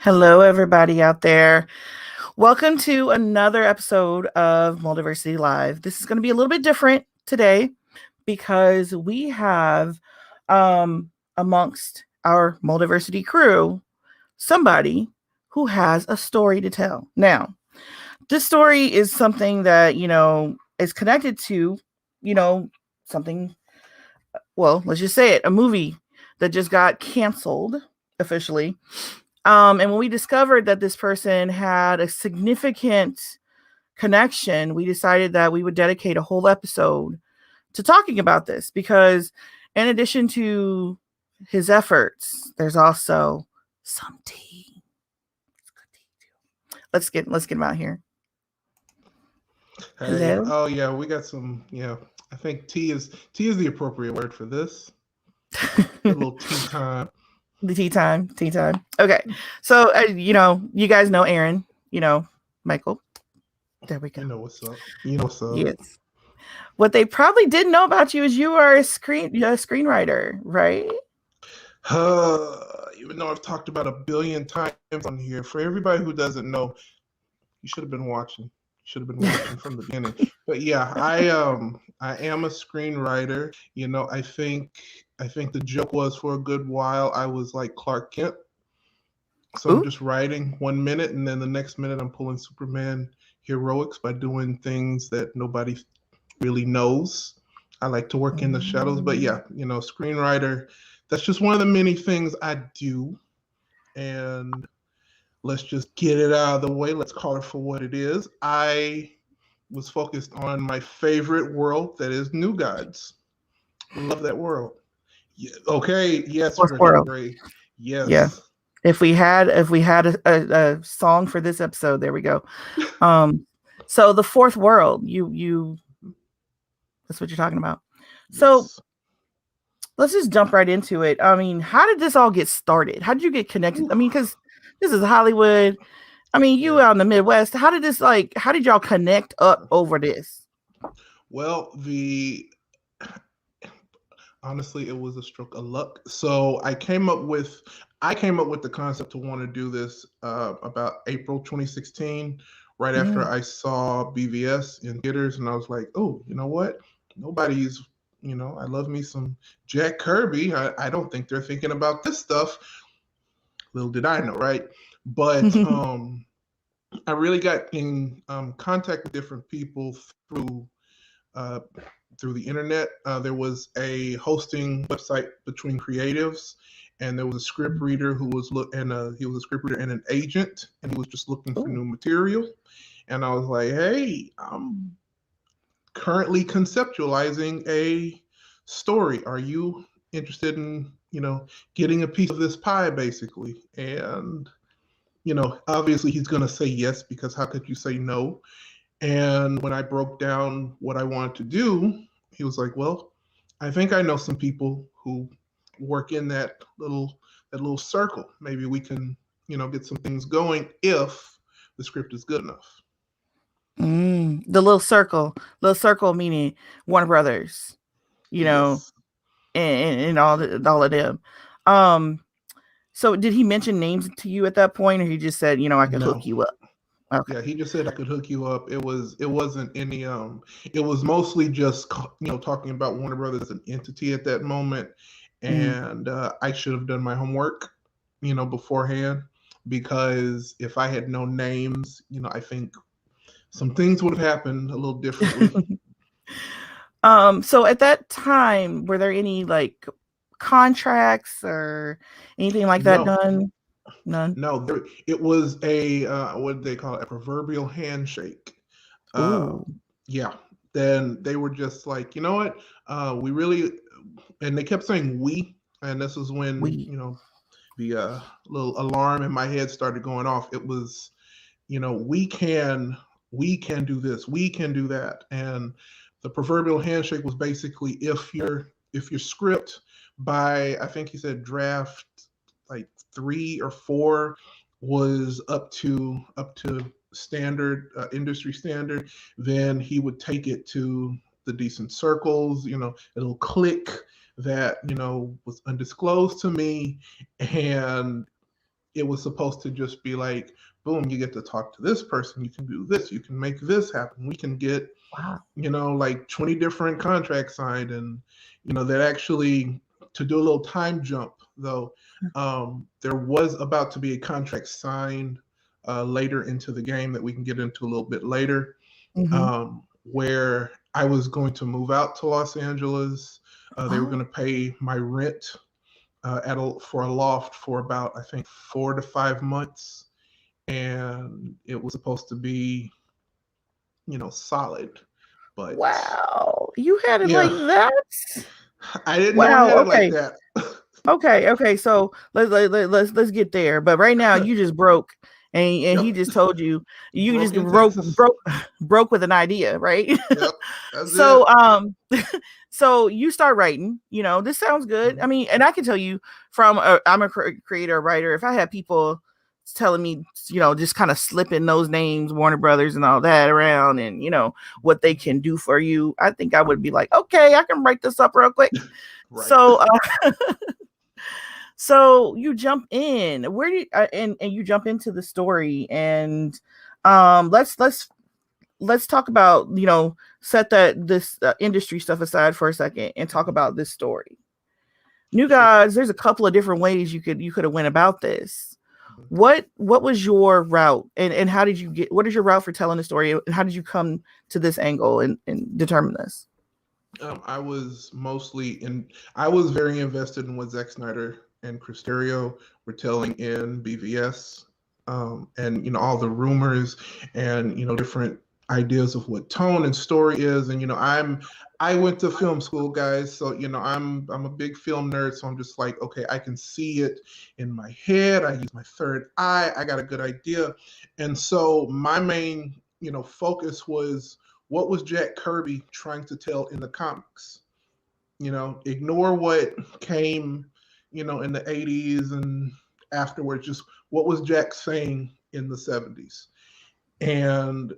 Hello, everybody out there. Welcome to another episode of MulDiversity Live. This is going to be a little bit different today because we have, amongst our MulDiversity crew, somebody who has a story to tell. Now, this story is something that, is connected to, something, well, let's just say it, a movie that just got canceled officially. And when we discovered that this person had a significant connection, we decided that we would dedicate a whole episode to talking about this because, in addition to his efforts, there's also some tea. Let's get him out here. Hey, Hello. oh yeah, we got some. I think tea is the appropriate word for this. A little tea time. The tea time. Okay, so you guys know Aaron. Michael. There we go. You know what's up. You know what's up. Yes. What they probably didn't know about you is you are a screenwriter, right? Even though I've talked about 1 billion times on here, for everybody who doesn't know, you should have been watching. You should have been watching from the beginning. But yeah, I am a screenwriter. I think the joke was for a good while I was like Clark Kent. So I'm just writing 1 minute, and then the next minute I'm pulling Superman heroics by doing things that nobody really knows. I like to work in the shadows, but yeah, screenwriter, that's just one of the many things I do. And let's just get it out of the way. Let's call it for what it is. I was focused on my favorite world, that is New Gods. Love that world. Yeah, okay, yes, Fourth world. Yes. Yeah. If we had a song for this episode, there we go. So the fourth world, you that's what you're talking about. Yes. So let's just jump right into it. I mean, how did this all get started? How did you get connected? I mean, because this is Hollywood. I mean, you out in the Midwest. How did y'all connect up over this? Well, honestly, it was a stroke of luck. So I came up with the concept to want to do this about April 2016, right after I saw BVS in theaters, and I was like, oh, you know what? Nobody's, I love me some Jack Kirby. I don't think they're thinking about this stuff. Little did I know, right? But I really got in contact with different people through the internet. There was a hosting website between creatives, and there was a script reader he was a script reader and an agent, and he was just looking for new material. And I was like, hey, I'm currently conceptualizing a story. Are you interested in, getting a piece of this pie, basically? And, obviously he's going to say yes, because how could you say no? And when I broke down what I wanted to do, he was like, well, I think I know some people who work in that little circle. Maybe we can, get some things going if the script is good enough. The little circle meaning Warner Brothers, Yes. and all of them. So did he mention names to you at that point, or he just said, I could hook you up? Okay. Yeah, he just said I could hook you up. It wasn't any it was mostly just talking about Warner Brothers as an entity at that moment, and I should have done my homework beforehand, because if I had known names, I think some things would have happened a little differently. So at that time, were there any like contracts or anything like that done? None. No, it was a what did they call it? A proverbial handshake. Yeah. Then they were just like, you know what? We really, and they kept saying we, and this is when the little alarm in my head started going off. It was, we can do this, we can do that, and the proverbial handshake was basically if your script by, I think he said draft like 3 or 4 was up to standard, industry standard, then he would take it to the decent circles, it'll click that, was undisclosed to me, and it was supposed to just be like, boom, you get to talk to this person, you can do this, you can make this happen, we can get, Wow. like 20 different contracts signed. And that actually, to do a little time jump though, there was about to be a contract signed later into the game that we can get into a little bit later, Mm-hmm. where I was going to move out to Los Angeles. They were Oh, going to pay my rent for a loft for about, I think, 4 to 5 months, and it was supposed to be, solid. But wow. You had it like yeah, that? I didn't know I Wow. had it like Okay. that. Okay. So let's get there. But right now you just broke, and he Yep, just told you you broke just in Texas. broke with an idea, right? Yep, that's it. So so you start writing. This sounds good. I Mhm. mean, and I can tell you I'm a creator, writer. If I had people telling me, just kind of slipping those names, Warner Brothers and all that around, and what they can do for you, I think I would be like, okay, I can write this up real quick. Right. So so you jump in. Where do you, and you jump into the story, and let's talk about, set this industry stuff aside for a second and talk about this story. New Sure. Gods, there's a couple of different ways you could have went about this. Mhm. What was your route, and how did you what is your route for telling the story, and how did you come to this angle and determine this? I was I was very invested in what Zack Snyder and Chris Terrio were telling in BVS, and all the rumors and different ideas of what tone and story is. And I went to film school, guys, so I'm a big film nerd. So I'm just like, okay, I can see it in my head. I use my third eye. I got a good idea, and so my main focus was, what was Jack Kirby trying to tell in the comics? Ignore what came, in the 80s and afterwards. Just what was Jack saying in the 70s? And,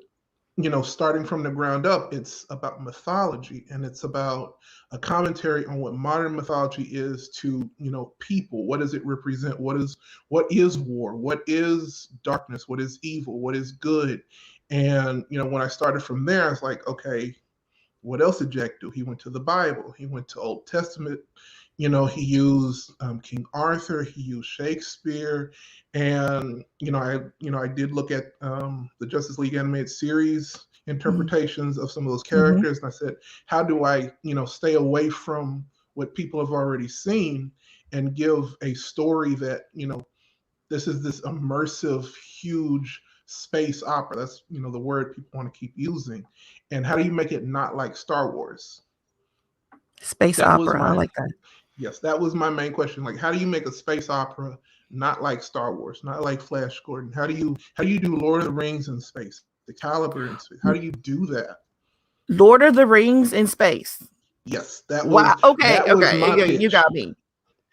starting from the ground up, it's about mythology, and it's about a commentary on what modern mythology is to, people. What does it represent? What is war? What is darkness? What is evil? What is good? And, when I started from there, I was like, okay, what else did Jack do? He went to the Bible. He went to Old Testament. He used King Arthur. He used Shakespeare, and I did look at the Justice League animated series interpretations of some of those Mm-hmm. characters, and I said, how do I stay away from what people have already seen and give a story that this is this immersive, huge space opera. That's the word people want to keep using. And how do you make it not like Star Wars? Space That was opera. I my like that. Yes, that was my main question. Like, how do you make a space opera not like Star Wars, not like Flash Gordon? How do you do Lord of the Rings in space, the Caliber in space? How do you do that? Lord of the Rings in space. Yes, that Wow. was Okay. that was Okay. my You pitch. got me.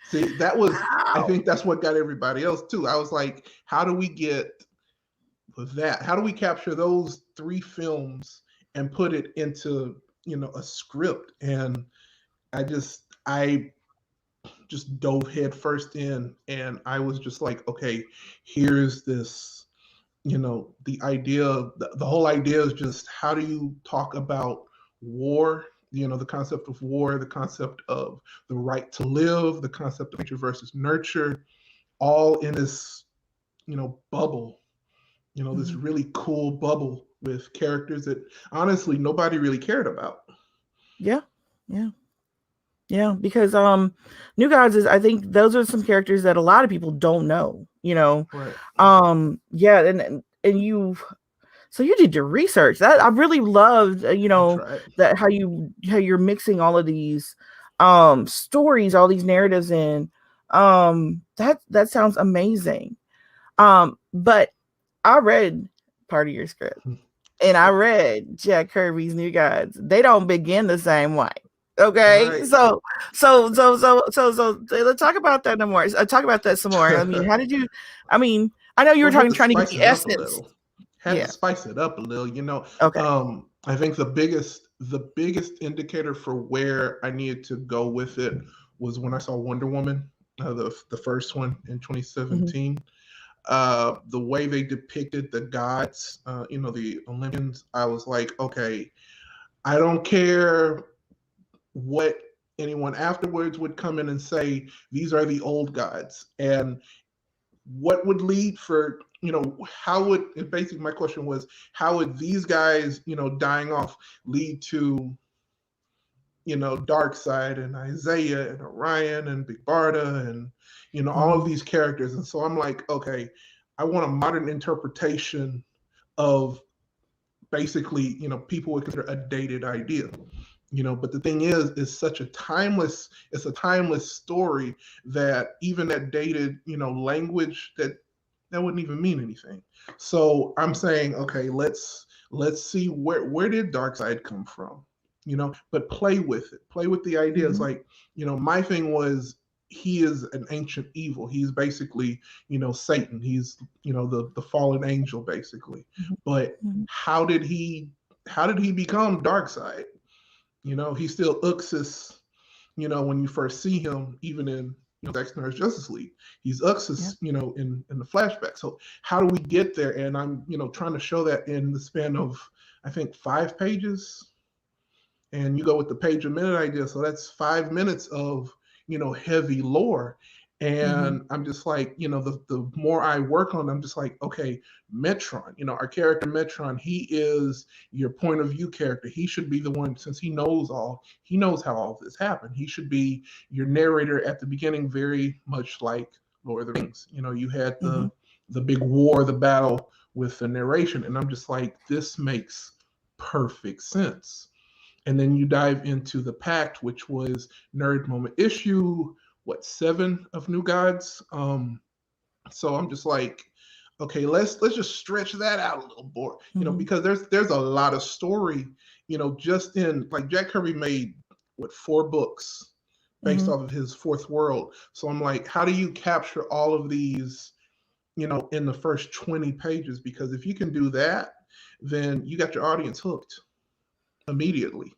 See, I Wow. think that's what got everybody else too. I was like, how do we get that? How do we capture those three films and put it into a script? And I just dove head first in, and I was just like, okay, here's this. The idea, the whole idea is just, how do you talk about war? The concept of war, the concept of the right to live, the concept of nature versus nurture, all in this bubble, this Mhm. really cool bubble with characters that honestly nobody really cared about. Yeah. Yeah. Yeah. Because New Gods is, I think those are some characters that a lot of people don't know. Right. Yeah, and you, so you did your research. That I really loved, I tried. that how you're mixing all of these stories, all these narratives in. That sounds amazing. But I read part of your script, and I Yep. read Jack Kirby's New Gods. They don't begin the same way. All Okay, right. so let's talk about that no more. Talk about that some more. I mean, how did you? I mean, I know you were Well, had talking, to trying to get spice the it up a essence. little. Had to Yeah. spice it up a little. Okay. I think the biggest indicator for where I needed to go with it was when I saw Wonder Woman, the first one in Hmm. 2017. The way they depicted the gods, the Olympians, I was like, okay, I don't care what anyone afterwards would come in and say, these are the old gods. And what would lead for, how would, basically my question was, how would these guys, dying off lead to, Darkseid and Isaiah and Orion and Big Barda and, all of these characters. And so I'm like, okay, I want a modern interpretation of basically, people would consider a dated idea. But the thing is it's a timeless story that even that dated, language that wouldn't even mean anything. So I'm saying, okay, let's see where did Darkseid come from, but play with it, play with the ideas. Like, my thing was, he is an ancient evil. He's basically, Satan. He's, the fallen angel, basically. But how did he become Darkseid? He's still Uxas, when you first see him, even in Zack Snyder's Justice League. He's Uxas, in the flashback. So how do we get there? And I'm, trying to show that in the span of, I think, 5 pages. And you go with the page a minute idea. So that's 5 minutes of, heavy lore. And I'm just like, the more I work on it, I'm just like, okay, Metron, our character Metron, he is your point of view character. He should be the one, since he knows how all this happened. He should be your narrator at the beginning, very much like Lord of the Rings. You had the big war, the battle with the narration. And I'm just like, this makes perfect sense. And then you dive into the Pact, which was Nerd Moment issue, 7 of New Gods. So I'm just like, okay, let's just stretch that out a little more, because there's a lot of story, just in, like, Jack Kirby made 4 books based off of his Fourth World. So I'm like, how do you capture all of these, in the first 20 pages? Because if you can do that, then you got your audience hooked immediately.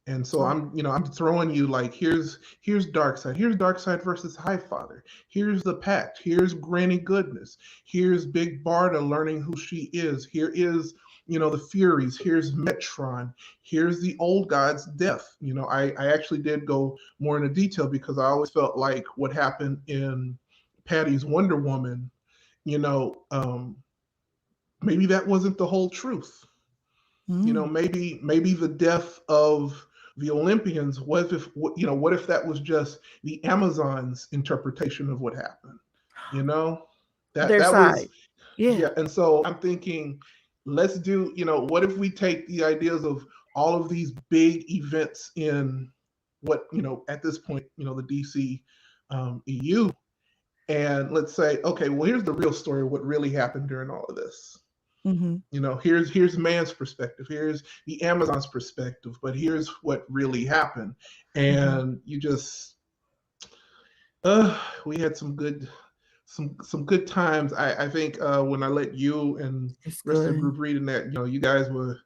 And so I'm throwing you, like, here's Darkseid. Here's Darkseid versus Highfather. Here's the Pact. Here's Granny Goodness. Here's Big Barda learning who she is. Here is, the Furies. Here's Metron. Here's the Old God's death. I actually did go more into detail, because I always felt like what happened in Patty's Wonder Woman, maybe that wasn't the whole truth. Maybe the death of the Olympians what if that was just the Amazons' interpretation of what happened? Their side. Was yeah. And so I'm thinking, let's do, what if we take the ideas of all of these big events in what, at this point, the DC EU, and let's say, okay, well, here's the real story of what really happened during all of this. Here's man's perspective. Here's the Amazon's perspective. But here's what really happened. And you just, we had some good times. I think when I let you and the rest of the group reading that, you guys were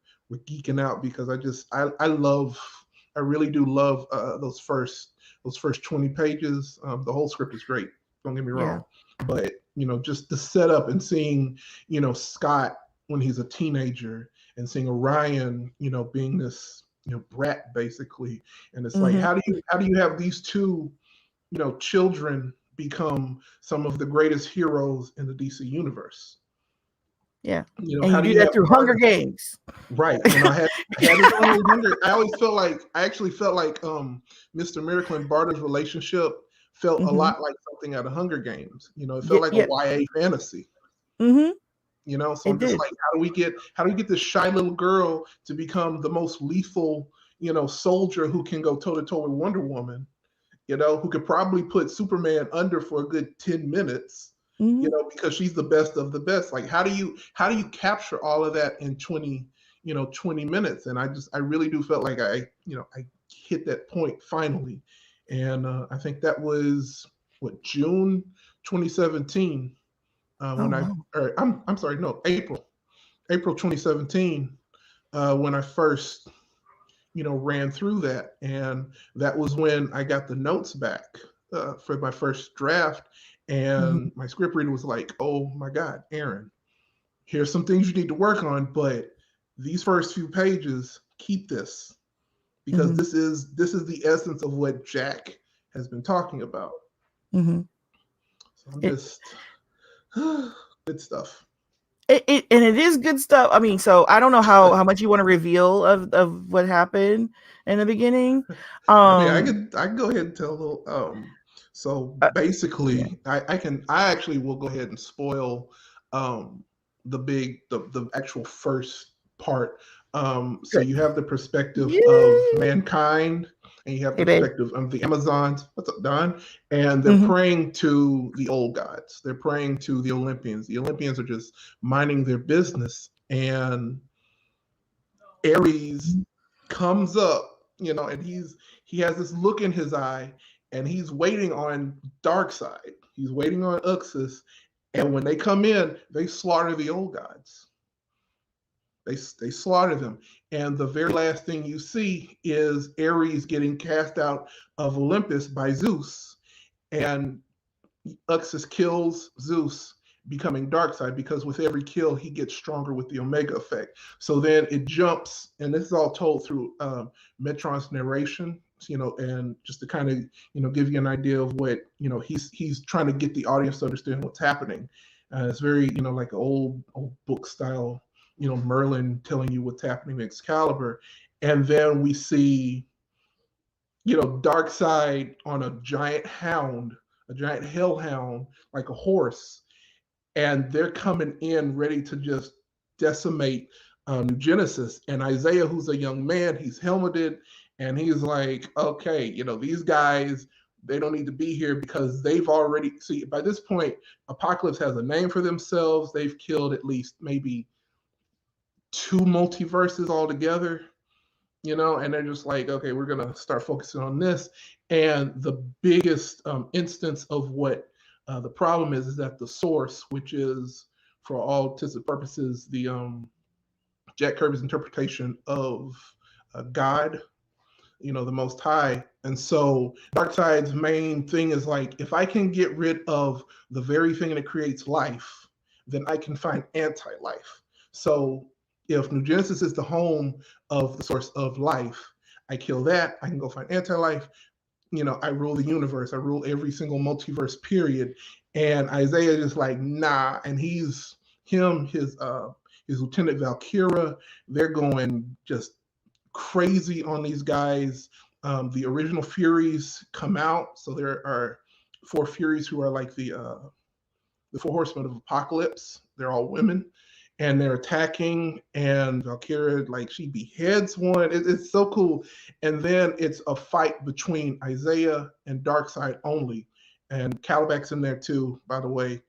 geeking out, because I really do love those first 20 pages. The whole script is great. Don't get me wrong. But just the setup and seeing, Scott when he's a teenager, and seeing Orion, being this, brat, basically. And it's like, how do you have these two, children become some of the greatest heroes in the DC universe? Yeah. And how do you do that through Hunger Games? Right. I actually felt like Mr. Miracle and Barda's relationship felt a lot like something out of Hunger Games. It felt like a YA fantasy. So I'm just like, how do we get this shy little girl to become the most lethal, soldier who can go toe to toe with Wonder Woman, who could probably put Superman under for a good 10 minutes, because she's the best of the best. Like, how do you capture all of that in 20 minutes? And I really do felt like I hit that point finally. And I think that was June 2017. April 2017, when I first, ran through that. And that was when I got the notes back for my first draft. And my script reader was like, oh my God, Aaron, here's some things you need to work on, but these first few pages, keep this, because this is the essence of what Jack has been talking about. So I'm just good stuff. And it is good stuff. I mean, so I don't know how much you want to reveal of what happened in the beginning. I mean, I can go ahead and tell a little. So basically, yeah. I actually will go ahead and spoil the actual first part. So you have the perspective of mankind, and you have the perspective of the Amazons. What's up, Don? And they're praying to the old gods. They're praying to the Olympians. The Olympians are just minding their business, and Ares comes up, and he has this look in his eye, and he's waiting on Darkseid. He's waiting on Uxas, and when they come in, they slaughter the old gods. They slaughter them, and the very last thing you see is Ares getting cast out of Olympus by Zeus, and Uxas kills Zeus, becoming Darkseid, because with every kill he gets stronger with the Omega effect. So then it jumps, and this is all told through Metron's narration, and just to kind of give you an idea of what he's trying to get the audience to understand what's happening. It's very like an old book style, Merlin telling you what's happening in Excalibur, and then we see Darkseid on a giant hound, a giant hellhound, like a horse, and they're coming in ready to just decimate New Genesis. And Isaiah, who's a young man, he's helmeted, and he's like, okay, these guys, they don't need to be here, because they've already, see, by this point, Apocalypse has a name for themselves. They've killed at least maybe 2 multiverses altogether, and they're just like, okay, we're going to start focusing on this. And the biggest instance of what the problem is that the source, which is, for all intents and purposes, the Jack Kirby's interpretation of God, the Most High. And so Darkseid's main thing is like, if I can get rid of the very thing that creates life, then I can find anti-life. So if New Genesis is the home of the source of life, I kill that, I can go find anti-life. I rule the universe. I rule every single multiverse, period. And Isaiah is like, nah. And his Lieutenant Valkyra, they're going just crazy on these guys. The original Furies come out. So there are 4 Furies who are like the 4 Horsemen of Apocalypse. They're all women, and they're attacking, and Valkyria, like, she beheads one. It's so cool. And then it's a fight between Isaiah and Darkseid only, and Caliban's in there too, by the way.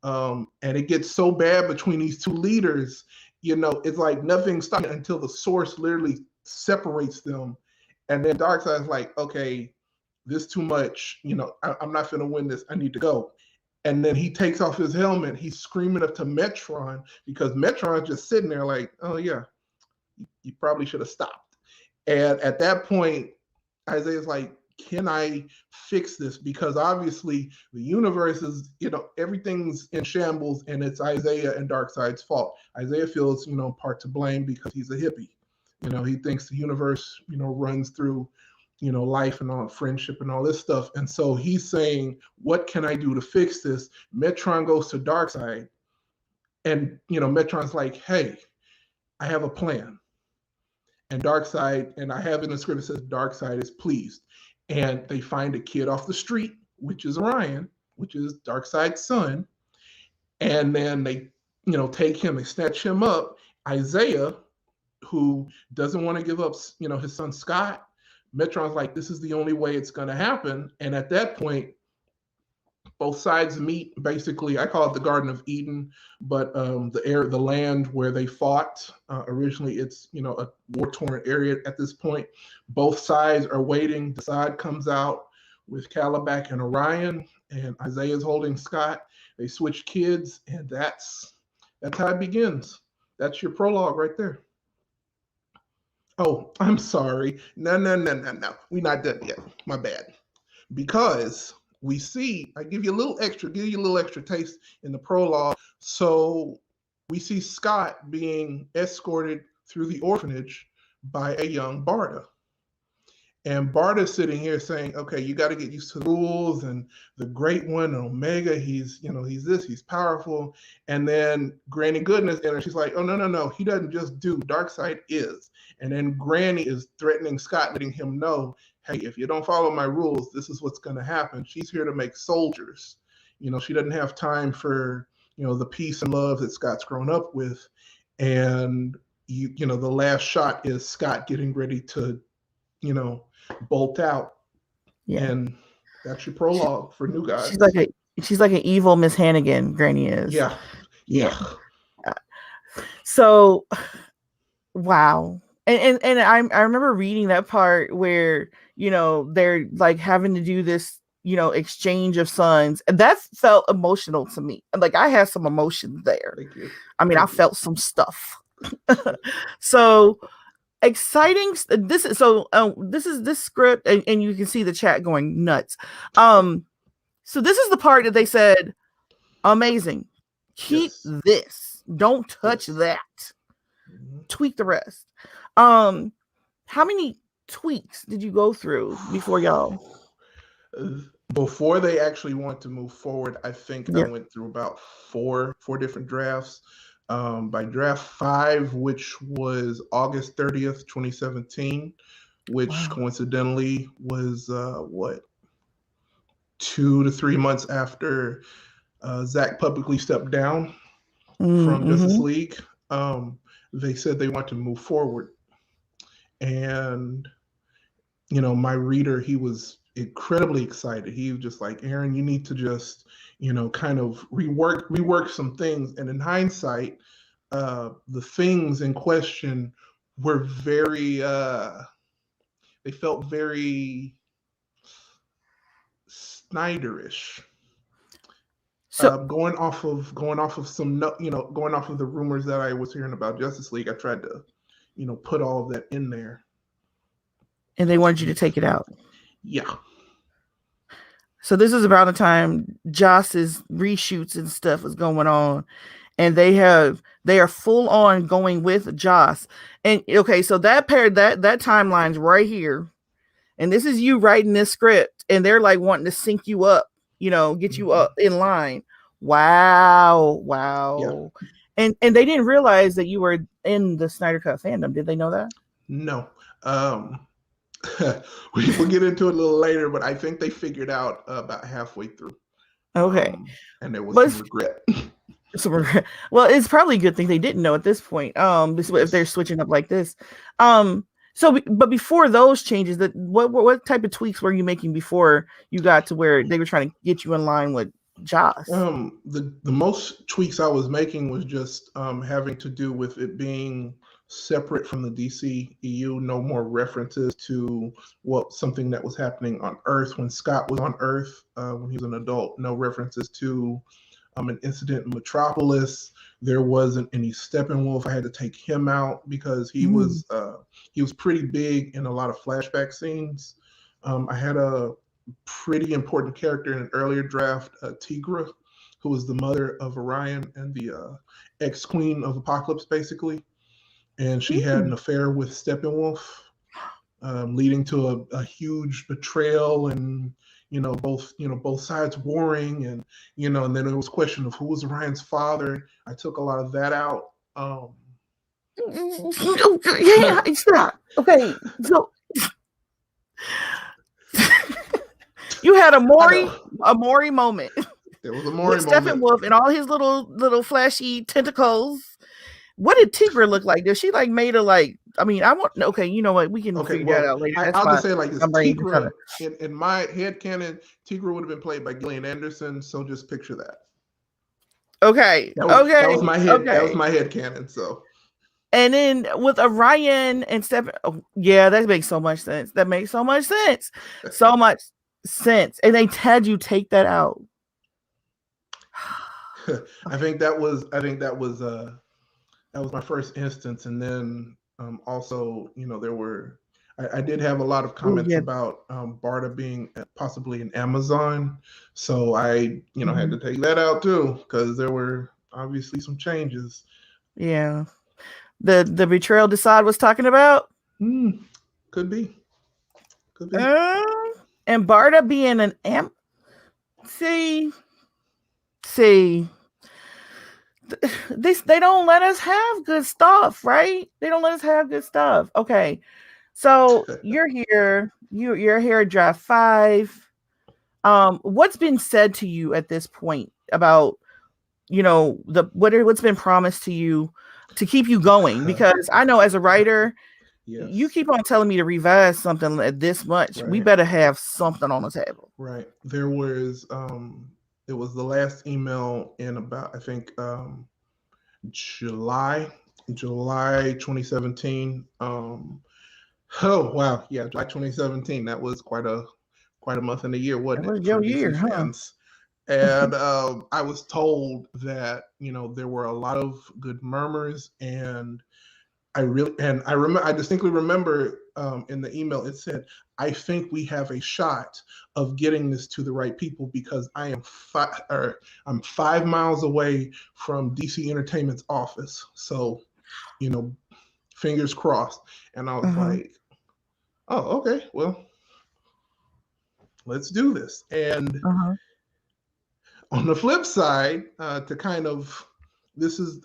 And it gets so bad between these 2 leaders, it's like nothing stops until the source literally separates them. And then Darkseid's like, okay, this too much, I'm not gonna win this, I need to go. And then he takes off his helmet. He's screaming up to Metron, because Metron's just sitting there like, oh yeah, you probably should have stopped. And at that point, Isaiah's like, can I fix this? Because obviously the universe is, everything's in shambles, and it's Isaiah and Darkseid's fault. Isaiah feels, part to blame because he's a hippie. He thinks the universe, runs through life and all friendship and all this stuff. And so he's saying, what can I do to fix this? Metron goes to Darkseid, and Metron's like, hey, I have a plan. And Darkseid, and I have in the script, it says Darkseid is pleased. And they find a kid off the street, which is Orion, which is Darkseid's son. And then they, take him, they snatch him up. Isaiah, who doesn't want to give up, his son Scott, Metron's like, this is the only way it's going to happen. And at that point, both sides meet. Basically, I call it the Garden of Eden, but the land where they fought, originally it's, a war-torn area at this point. Both sides are waiting. Desaad comes out with Caliban and Orion, and Isaiah's holding Scott. They switch kids, and that's how it begins. That's your prologue right there. Oh, I'm sorry. No. We're not done yet. My bad. Because we see, I give you a little extra taste in the prologue. So we see Scott being escorted through the orphanage by a young Barda. And Barda's sitting here saying, okay, you got to get used to the rules and the great one, Omega, he's this, he's powerful. And then Granny Goodness, and she's like, oh, no, he doesn't just do, Darkseid is. And then Granny is threatening Scott, letting him know, hey, if you don't follow my rules, this is what's going to happen. She's here to make soldiers. She doesn't have time for, the peace and love that Scott's grown up with. And, the last shot is Scott getting ready to, bolt out. Yeah. And that's your prologue for New Gods. She's like an evil Miss Hannigan, Granny is. Yeah. So, wow. And I remember reading that part where, they're like having to do this, exchange of sons. And that felt emotional to me. Like I had some emotion there. Thank you. I mean, I felt some stuff. So exciting. This is this script, and you can see the chat going nuts. So this is the part that they said, amazing. Keep this. Don't touch that. Tweak the rest. How many tweaks did you go through before y'all? Before they actually want to move forward, I think I went through about four different drafts. By draft 5, which was August 30th, 2017, which coincidentally was 2 to 3 months after Zach publicly stepped down from Justice League. They said they want to move forward. And, my reader, he was incredibly excited. He was just like, Aaron, you need to just, kind of rework some things. And in hindsight, the things in question were very, they felt very Snyderish. So going off of the rumors that I was hearing about Justice League, I tried to, put all of that in there. And they wanted you to take it out. Yeah. So this is about the time Joss's reshoots and stuff was going on, and they are full on going with Joss. And okay, so that timeline's right here, and this is you writing this script, and they're like wanting to sync you up, get you up in line. Wow. Yeah. And they didn't realize that you were in the Snyder Cut fandom. Did they know that? No. We'll get into it a little later, but I think they figured out about halfway through. Okay. And there was some regret. Well, it's probably a good thing they didn't know at this point. If they're switching up like this. But before those changes, what type of tweaks were you making before you got to where they were trying to get you in line with Joss? The most tweaks I was making was just having to do with it being separate from the DC EU, no more references to something that was happening on Earth when Scott was on Earth, when he was an adult, no references to an incident in Metropolis. There wasn't any Steppenwolf. I had to take him out because he was pretty big in a lot of flashback scenes. I had a pretty important character in an earlier draft, Tigra, who was the mother of Orion and the ex-queen of Apocalypse, basically. And she had an affair with Steppenwolf, leading to a huge betrayal and, both sides warring and, and then it was a question of who was Orion's father. I took a lot of that out. Okay. So you had a Maury moment. There was a Maury moment. Steppenwolf and all his little flashy tentacles. What did Tigra look like? Did she made a okay, you know what? We can figure that out later. I'll just say like this. Tigra, in my head canon, Tigra would have been played by Gillian Anderson, so just picture that. Okay. That was my head. Okay. That was my head canon. So. And then with Orion and Steppen, that makes so much sense. That makes so much sense. So much sense. And they had you take that out. I think that was my first instance, and then also, I did have a lot of Oh comments yeah. about Barta being possibly an Amazon, so I had Mhm. to take that out too because there were obviously some changes. Yeah. The betrayal Desaad was talking about. Hmm, could be, could be. Uh, and Barta being an amp. See, see, they don't let us have good stuff, right? They don't let us have good stuff. Okay, so you're here. You're here at draft 5. What's been said to you at this point about what's been promised to you to keep you going? Because I know as a writer, you Yes, keep on telling me to revise something at this much. We right, better have something on the table. right. There was it was the last email in about I think July, July 2017. Oh wow, yeah, July 2017. That was quite a month and a year, That wasn't was it, for your DC year, huh? fans? And I was told that there were a lot of good murmurs, and I distinctly remember in the email it said, "I think we have a shot of getting this to the right people because I'm 5 miles away from DC Entertainment's office, so you know, fingers crossed." And I was Uh-huh. like, "Oh, okay, well, let's do this." And Uh-huh. on the flip side, to kind of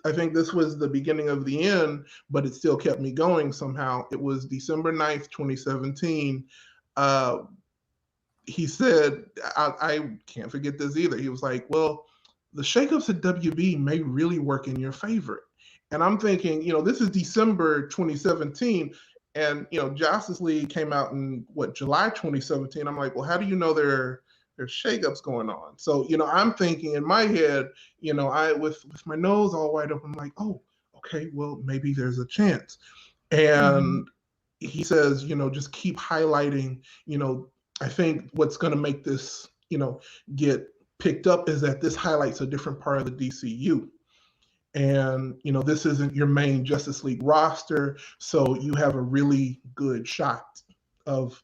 I think this was the beginning of the end, but it still kept me going somehow. It was December 9th, 2017. Uh, he said, I can't forget this either. He was like, "Well, the shakeups at WB may really work in your favor." And I'm thinking, this is December 2017. And, Justice League came out in July 2017. I'm like, well, how do you know there's shakeups going on? So, I'm thinking in my head, I with my nose all wide open, I'm like, oh, okay, well, maybe there's a chance. Mm-hmm. And he says, just keep highlighting, I think what's going to make this, get picked up is that this highlights a different part of the DCU. And, this isn't your main Justice League roster. So you have a really good shot of,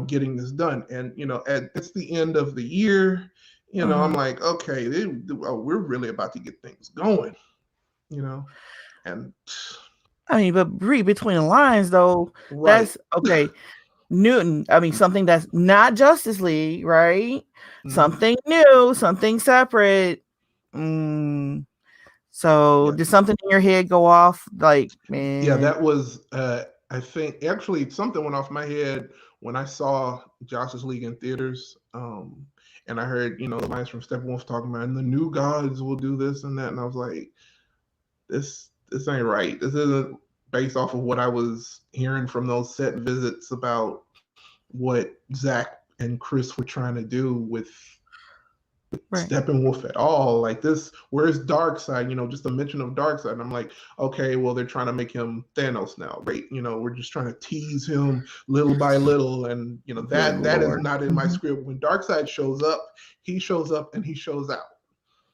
getting this done. And, it's the end of the year. I'm Uh-huh. like, okay, we're really about to get things going, you know, and I mean, but read between the lines though. right. That's okay. Newton. I mean, something that's not Justice League, right? Mm-hmm. Something new, something separate. Mm. So Yeah. did something in your head go off? Like, Yeah, man. that was I think actually something went off my head when I saw Justice League in theaters. And I heard, the lines from Steppenwolf talking about and the new gods will do this and that. And I was like, this ain't right. This isn't based off of what I was hearing from those set visits about what Zach and Chris were trying to do with Right. Steppenwolf at all. Like this, where's Darkseid? Just a mention of Darkseid. And I'm like, okay, well, they're trying to make him Thanos now, right? We're just trying to tease him little by little, and Good that is Lord. not in my Mm-hmm. script. When Darkseid shows up, he shows up and he shows out.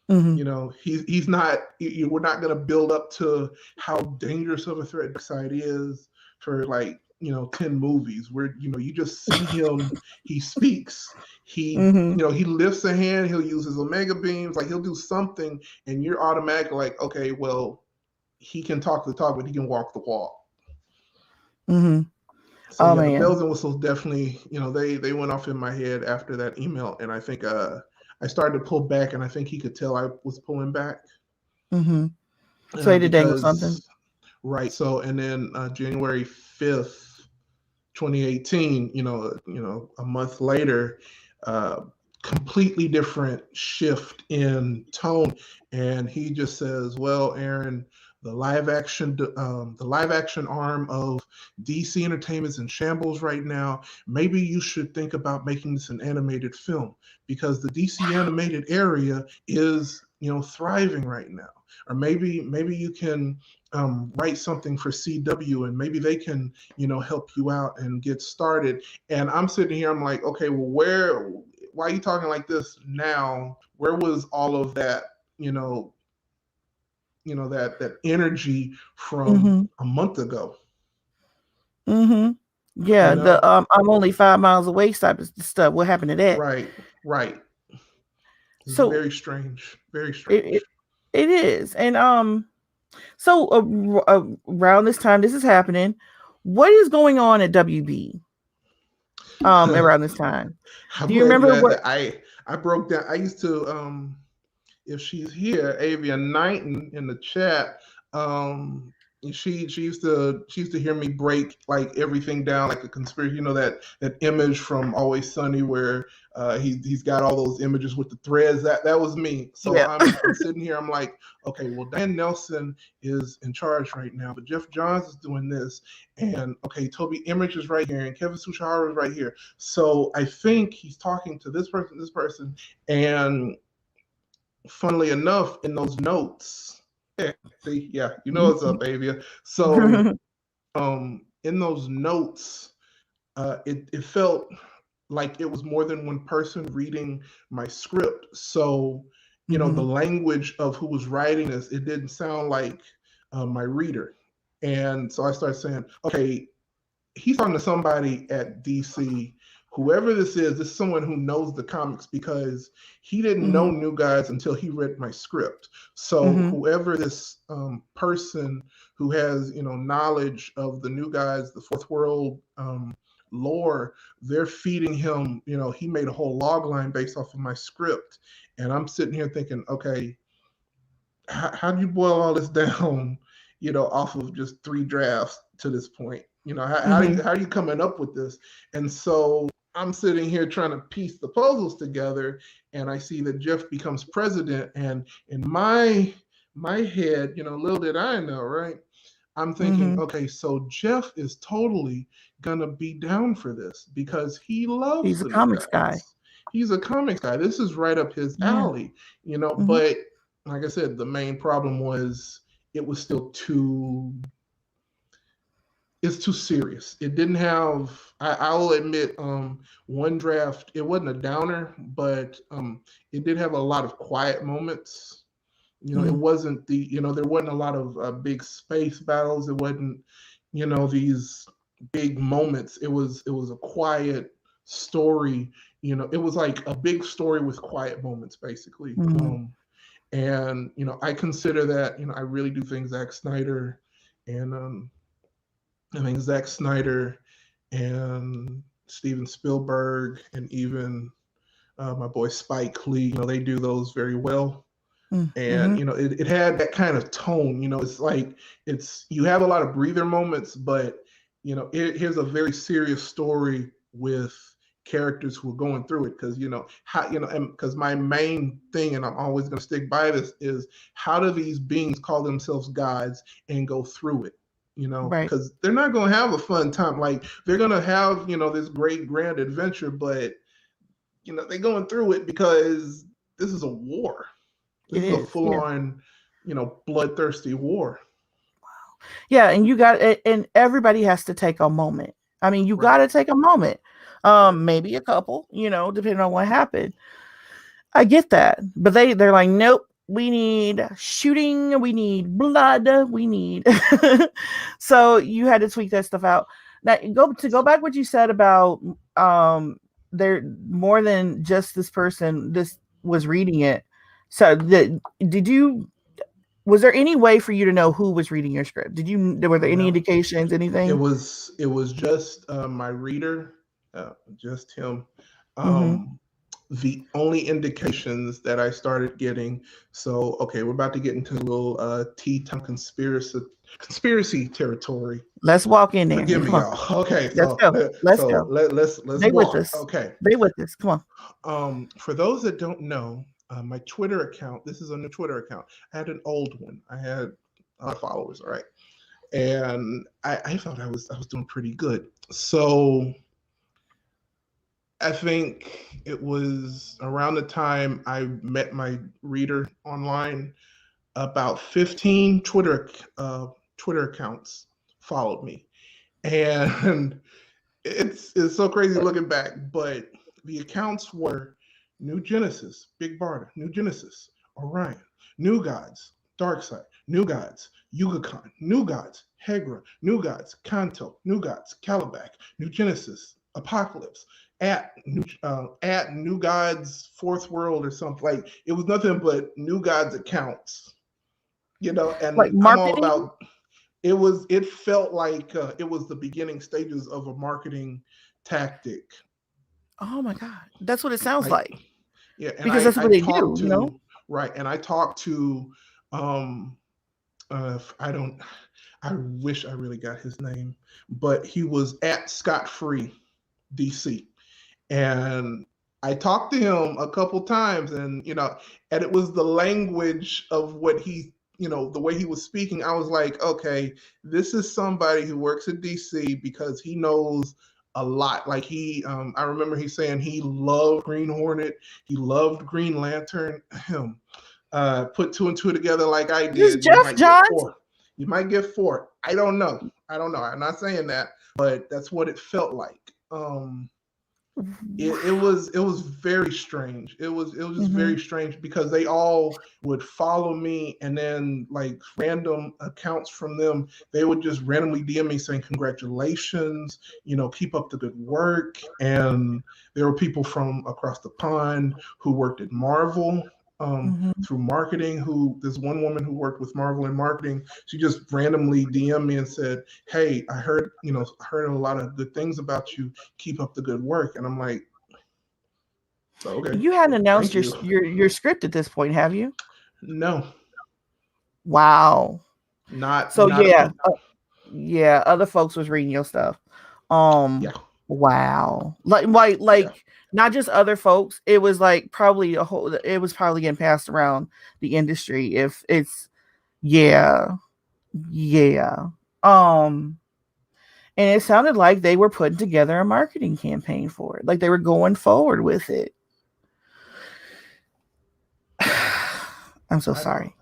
Mm-hmm. He's not. We're not going to build up to how dangerous of a threat Darkseid is for like 10 movies where you just see him, he speaks, he Mm-hmm. he lifts a hand, he'll use his omega beams, like he'll do something, and you're automatically like, okay, well, he can talk the talk, but he can walk the walk. Mm-hmm. So Oh yeah, the man. bells and whistles definitely, they went off in my head after that email, and I think I started to pull back, and I think he could tell I was pulling back Mm-hmm. So he did dangle something. because right. So and then January 5th, 2018, a month later, uh, completely different shift in tone, and he just says, "Well, Aaron, the live action arm of DC Entertainment's in shambles right now. Maybe you should think about making this an animated film because the DC animated area is, thriving right now. Or maybe you can write something for CW, and maybe they can, help you out and get started." And I'm sitting here, I'm like, okay, well, why are you talking like this now? Where was all of that, that energy from Mm-hmm. a month ago? Mm-hmm. Yeah, You the know, I'm only 5 miles away type of stuff. What happened to that? right, right. It's So very strange, very it it, strange. it is, and so around this time this is happening. What is going on at WB? Around this time, I'm do you glad remember you asked what? that. I broke down. I used to if she's here, Avia Knighton in the chat. Um, she used to hear me break like everything down like a conspiracy. You know that image from Always Sunny where he's got all those images with the threads. That was me. So Yeah. I'm sitting here. I'm like, okay, well Dan Nelson is in charge right now, but Jeff Johns is doing this, and okay, Toby Image is right here, and Kevin Sushihara is right here. So I think he's talking to this person, and funnily enough, in those notes, yeah, see, yeah, you know what's up, Avia. So, in those notes, it felt like it was more than one person reading my script. So, the language of who was writing this, it didn't sound like my reader. And so I started saying, okay, he's talking to somebody at DC. Whoever this is someone who knows the comics because he didn't know New Guys until he read my script. So whoever this person who has knowledge of the New Guys, the Fourth World lore, they're feeding him. He made a whole log line based off of my script, and I'm sitting here thinking, okay, how do you boil all this down, off of just 3 drafts to this point? How are you coming up with this? And so I'm sitting here trying to piece the puzzles together, and I see that Jeff becomes president, and in my head, little did I know, right? I'm thinking, okay, so Jeff is totally gonna be down for this because he loves He's a the New comics guy. Guys. He's a comics guy. This is right up his Yeah. alley, But like I said, the main problem was it was still too. It's too serious. It didn't have. I'll admit, one draft. It wasn't a downer, but it did have a lot of quiet moments. It wasn't there wasn't a lot of big space battles. It wasn't these big moments. It was a quiet story. It was like a big story with quiet moments, basically. And I consider that I really do think Zack Snyder and I think Zack Snyder and Steven Spielberg and even my boy Spike Lee, they do those very well. And it had that kind of tone. It's like you have a lot of breather moments, but here's a very serious story with characters who are going through it because and because my main thing, and I'm always going to stick by this, is how do these beings call themselves gods and go through it? Right. Because they're not going to have a fun time. Like they're going to have this great grand adventure, but they're going through it because this is a war. This It is a is. Yeah. full-on, bloodthirsty war. Yeah, and and everybody has to take a moment. I mean, you Right. got to take a moment. Right. Maybe a couple, depending on what happened. I get that. But they're like, nope, we need shooting, we need blood, we need so you had to tweak that stuff out. Now go back what you said about there more than just this person this was reading it. So was there any way for you to know who was reading your script? Were there any No, indications, it anything? was just my reader, just him. Mm-hmm. The only indications that I started getting. So okay, we're about to get into a little tea time conspiracy territory. Let's walk in there. Forgive me, Come on. y'all. Okay, Let's so go. Let's so go. let's Stay with walk. us. Okay. Stay with us. Come on. For those that don't know, my Twitter account. This is a new Twitter account. I had an old one. I had a lot of followers. All right, and I thought I was doing pretty good. So I think it was around the time I met my reader online. About 15 Twitter accounts followed me, and it's so crazy looking back. But the accounts were New Genesis, Big Barda, New Genesis, Orion, New Gods, Darkseid, New Gods, Yugakan, New Gods, Hegra, New Gods, Kanto, New Gods, Calabac, New Genesis, Apocalypse, at New Gods Fourth World or something. Like it was nothing but New Gods accounts, Like and I'm all marketing? about it felt like it was the beginning stages of a marketing tactic. Oh my God. That's what it sounds Like, like. yeah, and Because that's I what they talked do, you know? to right, and I talked to um I don't I wish I really got his name, but he was at Scott Free DC, and I talked to him a couple times, and and it was the language of what he, the way he was speaking. I was like, okay, this is somebody who works at DC because he knows a lot. Like I remember he saying he loved Green Hornet, he loved Green Lantern. Him, put two and two together like I Is this did, you Jeff might get Johns? four. You might get four. I don't know. I don't know. I'm not saying that, but that's what it felt like. It was very strange. It was just Mm-hmm. very strange because they all would follow me, and then like random accounts from them, they would just randomly DM me saying congratulations, keep up the good work. And there were people from across the pond who worked at Marvel, Mm-hmm. through marketing. Who There's one woman who worked with Marvel in marketing. She just randomly DM'd me and said, "Hey, I heard a lot of good things about you. Keep up the good work." And I'm like, okay, You hadn't announced thank your you. your script at this point, have you? No, Wow. not So not a yeah, peep. yeah, other folks was reading your stuff. Um, Yeah, wow. Like yeah. not just other folks. It was like probably a whole. It was probably getting passed around the industry. If it's yeah, yeah. Um, and it sounded like they were putting together a marketing campaign for it. Like they were going forward with it. I'm so I don't. sorry.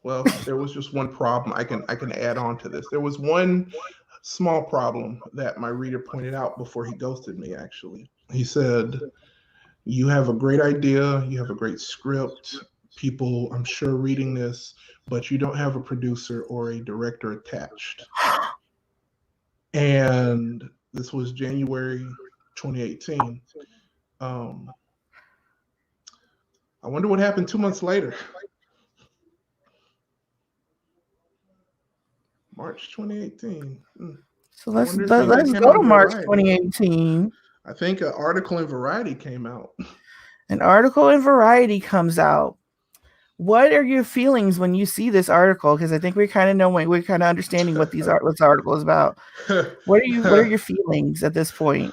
Well, there was just one problem. I can add on to this. There was one small problem that my reader pointed out before he ghosted me. Actually, he said, "You have a great idea. You have a great script. People, I'm sure, reading this, but you don't have a producer or a director attached." And this was January 2018. Um, I wonder what happened 2 months later. March 2018. So I let's wonder if anything let's came go out to in March Variety. 2018. I think an article in Variety came out. An article in Variety comes out. What are your feelings when you see this article? Because I think we kind of know, we're kind of understanding what this article is about. What are your feelings at this point?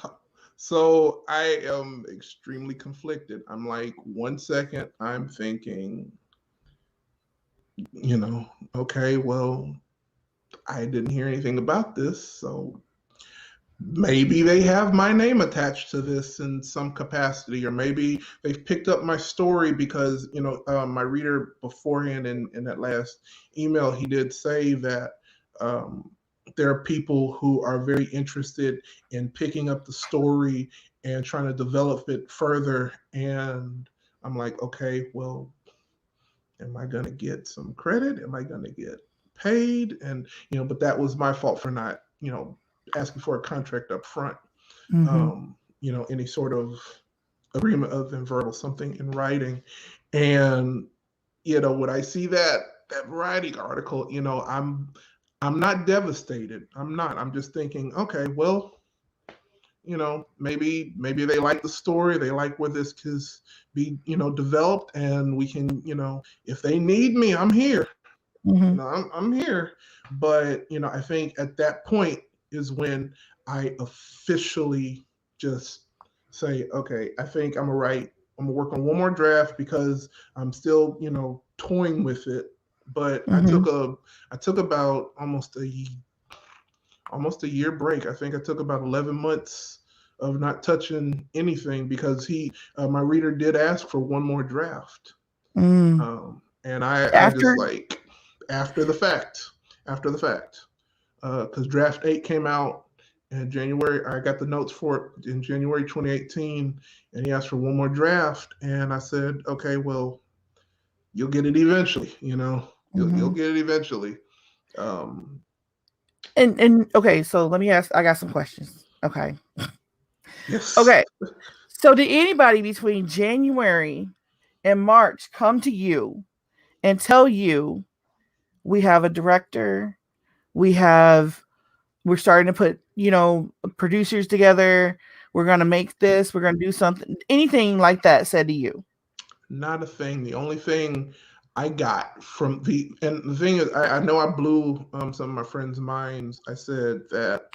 So I am extremely conflicted. I'm like, 1 second, I'm thinking, okay, well, I didn't hear anything about this, so maybe they have my name attached to this in some capacity, or maybe they've picked up my story because my reader beforehand in that last email, he did say that um, there are people who are very interested in picking up the story and trying to develop it further. And I'm like, okay, well, am I going to get some credit? Am I going to get paid? And but that was my fault for not asking for a contract up front. Mm-hmm. Any sort of agreement other than verbal, something in writing. And when I see that Variety article, I'm not devastated. I'm not. I'm just thinking, okay, well, maybe they like the story, they like where this could be developed, and we can, if they need me, I'm here. Mm-hmm. I'm here. But I think at that point is when I officially just say, okay, I think I'm gonna work on one more draft because I'm still toying with it. But Mm-hmm. I took about almost a year break. I think I took about 11 months of not touching anything because my reader did ask for one more draft. Mm. And I just After like after the fact, because draft 8 came out in January. I got the notes for it in January 2018, and he asked for one more draft, and I said, okay, well, you'll get it eventually. You'll mm-hmm. get it eventually. Um, And okay, so let me ask. I got some questions. Okay. yes. Okay. So did anybody between January and March come to you and tell you we have a director, we have we're starting to put, producers together, we're going to make this, we're going to do something, anything like that said to you? Not a thing. The only thing I got from and the thing is, I know I blew some of my friends' minds. I said that,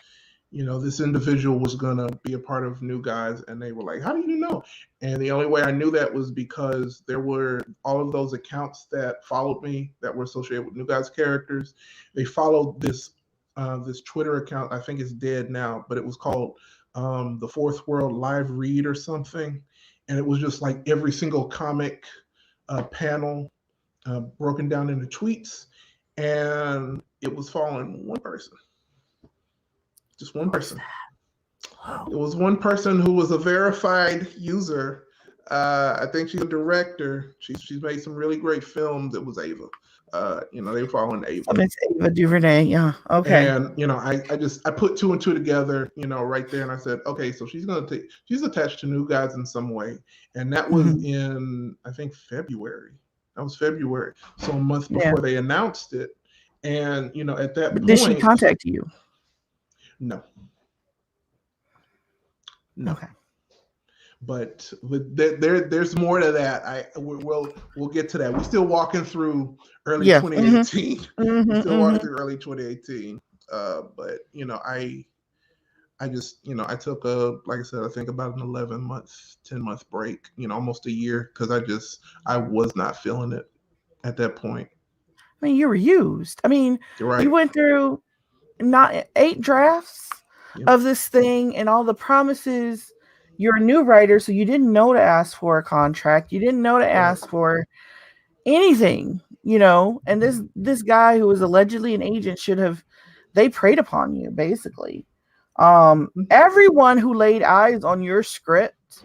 this individual was going to be a part of New Guys, and they were like, how do you know? And the only way I knew that was because there were all of those accounts that followed me that were associated with New Guys characters. They followed this Twitter account. I think it's dead now, but it was called the Fourth World Live Read or something. And it was just like every single comic panel broken down into tweets. And it was following one person, just one person. Wow. It was one person who was a verified user. I think she's a director. She's made some really great films. It was Ava. They were following Ava. So it's Ava DuVernay. Yeah. Okay. And I put two and two together, right there, and I said, okay, so she's attached to New Guys in some way, and that was in, I think, February. That was February, so a month before they announced it, and at that point, did she contact you? No. Okay. But there's more to that. We'll get to that. We're still walking through early 2018. We're still walking through early 2018. But I just I took like I said, I think about an 11-month, 10-month break. Almost a year, because I was not feeling it at that point. I mean, you were used. I mean, You're right. You went through not 8 drafts of this thing and all the promises. You're a new writer, so you didn't know to ask for a contract. You didn't know to ask for anything, and this guy who was allegedly an agent they preyed upon you, basically. Everyone who laid eyes on your script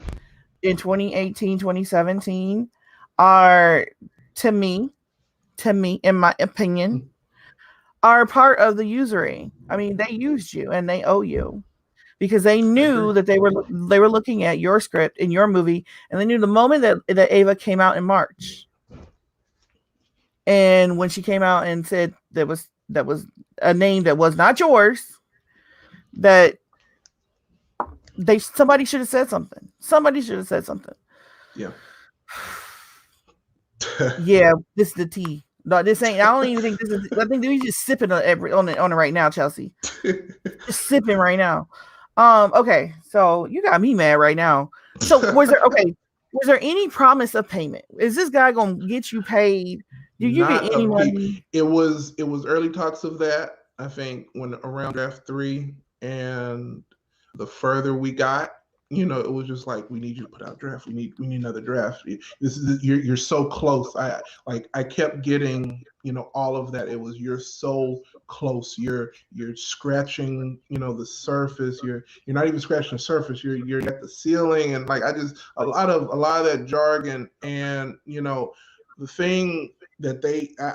in 2018, 2017 are, to me, in my opinion, are part of the usury. I mean, they used you and they owe you, because they knew that they were looking at your script in your movie, and they knew the moment that Ava came out in March. And when she came out and said that was a name that was not yours, that somebody should have said something. Yeah. Yeah, this is the tea. No, this ain't. I don't even think this is. I think we just sipping on it right now, Chelsea. Just sipping right now. Okay, so you got me mad right now. So was there any promise of payment? Is this guy gonna get you paid? Did you get any money? It was early talks of that, I think, when around draft 3, and the further we got, it was just like, we need you to put out draft. We need another draft. You're so close. I kept getting, all of that. It was, you're so close. You're scratching, the surface. You're not even scratching the surface. You're at the ceiling, and like, a lot of that jargon, and the thing that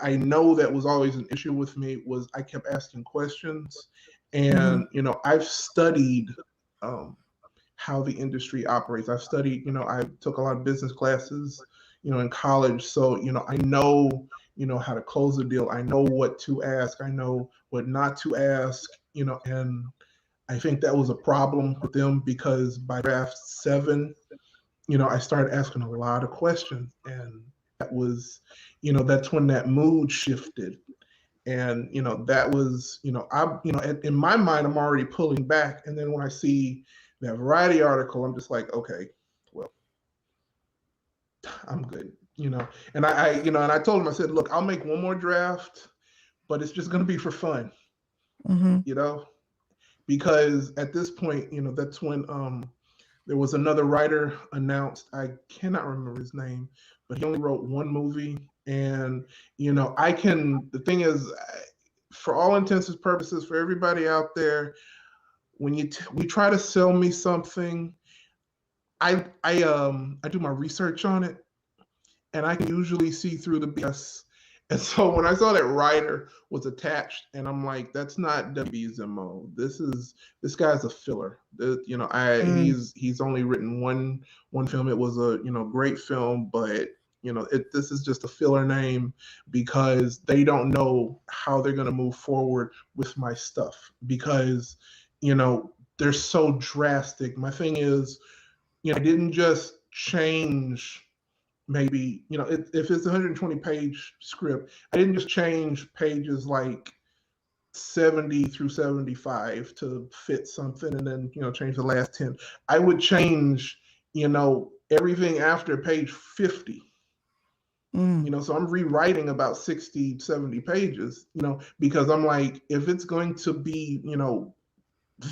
I know that was always an issue with me was I kept asking questions, and I've studied how the industry operates. I've studied, I took a lot of business classes, in college. So, I know, how to close a deal. I know what to ask. I know what not to ask, and I think that was a problem with them, because by draft 7, I started asking a lot of questions, and that was, that's when that mood shifted. And, that was, in my mind, I'm already pulling back. And then when I see that Variety article, I'm just like, okay, well, I'm good, And I told him, I said, look, I'll make one more draft, but it's just going to be for fun, because at this point, that's when there was another writer announced. I cannot remember his name, but he only wrote one movie. And, the thing is, for all intents and purposes, for everybody out there, when you try to sell me something, I do my research on it, and I can usually see through the BS. And so when I saw that writer was attached, and I'm like, that's not WB's MO. This guy's a filler. Mm, He's only written one film. It was a great film, but this is just a filler name because they don't know how they're going to move forward with my stuff because you know they're so drastic. My thing is, I didn't just change maybe if it's a 120-page script, I didn't just change pages like 70 through 75 to fit something and then change the last 10. I would change everything after page 50. mm, So I'm rewriting about 60, 70 pages, because I'm like, if it's going to be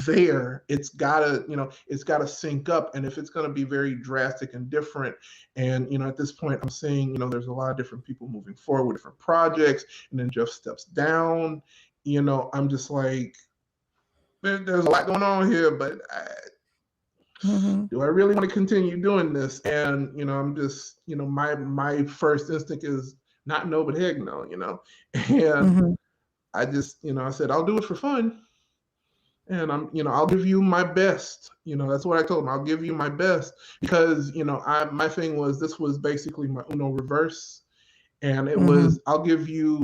there, it's gotta sync up. And if it's going to be very drastic and different, and at this point I'm seeing there's a lot of different people moving forward with different projects, and then Jeff steps down, I'm just like, there's a lot going on here, but mm-hmm, do I really want to continue doing this? And I'm just, my first instinct is not no, but heck no, and mm-hmm, I just, I said, I'll do it for fun. And I'll give you my best. That's what I told him. I'll give you my best because, my thing was, this was basically my Uno reverse. And it mm-hmm, was, I'll give you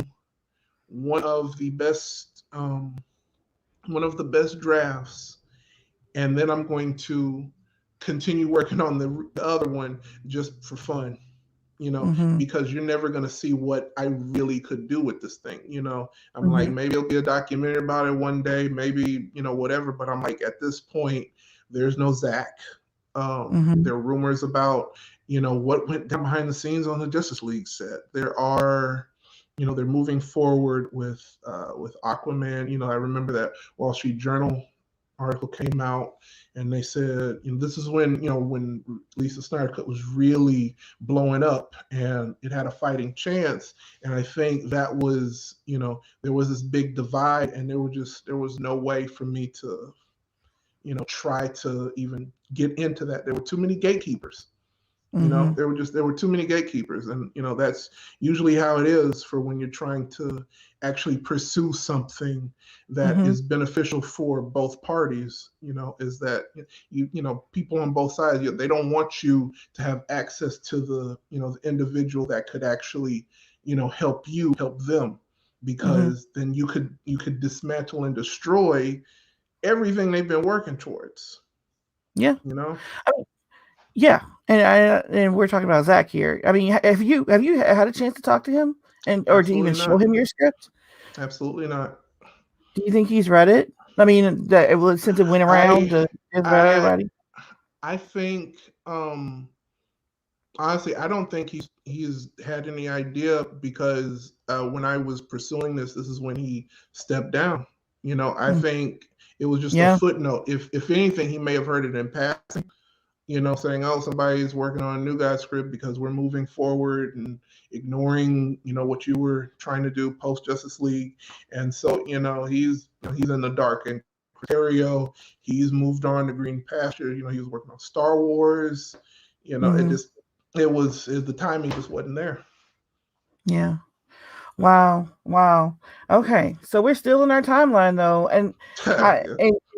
one of the best, one of the best drafts. And then I'm going to continue working on the other one just for fun. mm-hmm, Because you're never going to see what I really could do with this thing. I'm like, mm-hmm, maybe it'll be a documentary about it one day, maybe, whatever. But I'm like, at this point, there's no Zach. mm-hmm, There are rumors about, what went down behind the scenes on the Justice League set. There are, they're moving forward with Aquaman. I remember that Wall Street Journal article came out, and they said, this is when Lisa Snyder Cut was really blowing up, and it had a fighting chance. And I think that was, there was this big divide, and there was no way for me to, try to even get into that. There were too many gatekeepers. mm-hmm, There were too many gatekeepers, and that's usually how it is for when you're trying to actually pursue something that mm-hmm, is beneficial for both parties. Is that people on both sides, they don't want you to have access to the individual that could actually help them, mm-hmm. because then you could dismantle and destroy everything they've been working towards. Yeah. You know. I mean, yeah. And we're talking about Zach here. I mean, have you had a chance to talk to him and or to even Absolutely show not. him your script? Absolutely not. Do you think he's read it? I mean, that it was since it went around I to just about I everybody. I think honestly, I don't think he's had any idea, because when I was pursuing this is when he stepped down. I Mm, think it was just a yeah. footnote. If anything, he may have heard it in passing, saying, "Oh, somebody's working on a new guy script because we're moving forward," and ignoring, what you were trying to do post Justice League. And so, he's in the dark. And Criterio, he's moved on to green pasture. He was working on Star Wars. It Hmm. just the timing just wasn't there. Yeah. Wow. Wow. Okay. So we're still in our timeline though, and Yeah.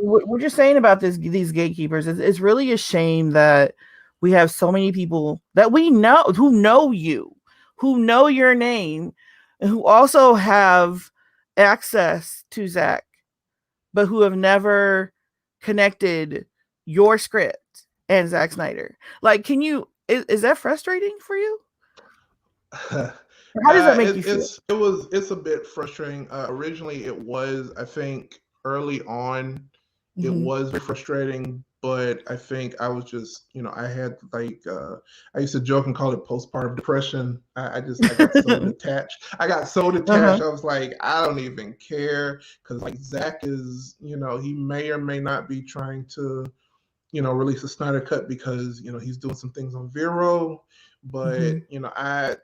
we're just saying about these gatekeepers. It's really a shame that we have so many people that we know who know you, who know your name, and who also have access to Zach, but who have never connected your script and Zack Snyder. Like, can you? Is that frustrating for you? Or how does that make you feel? It's a bit frustrating. Originally, it was. I think early on, it Hmm. was very frustrating. But I think I was just, I had like, I used to joke and call it postpartum depression. I got so detached. I got so detached. Uh-huh. I was like, I don't even care, because like Zach is, he may or may not be trying to, release a Snyder cut because he's doing some things on Vero. But Hmm. I,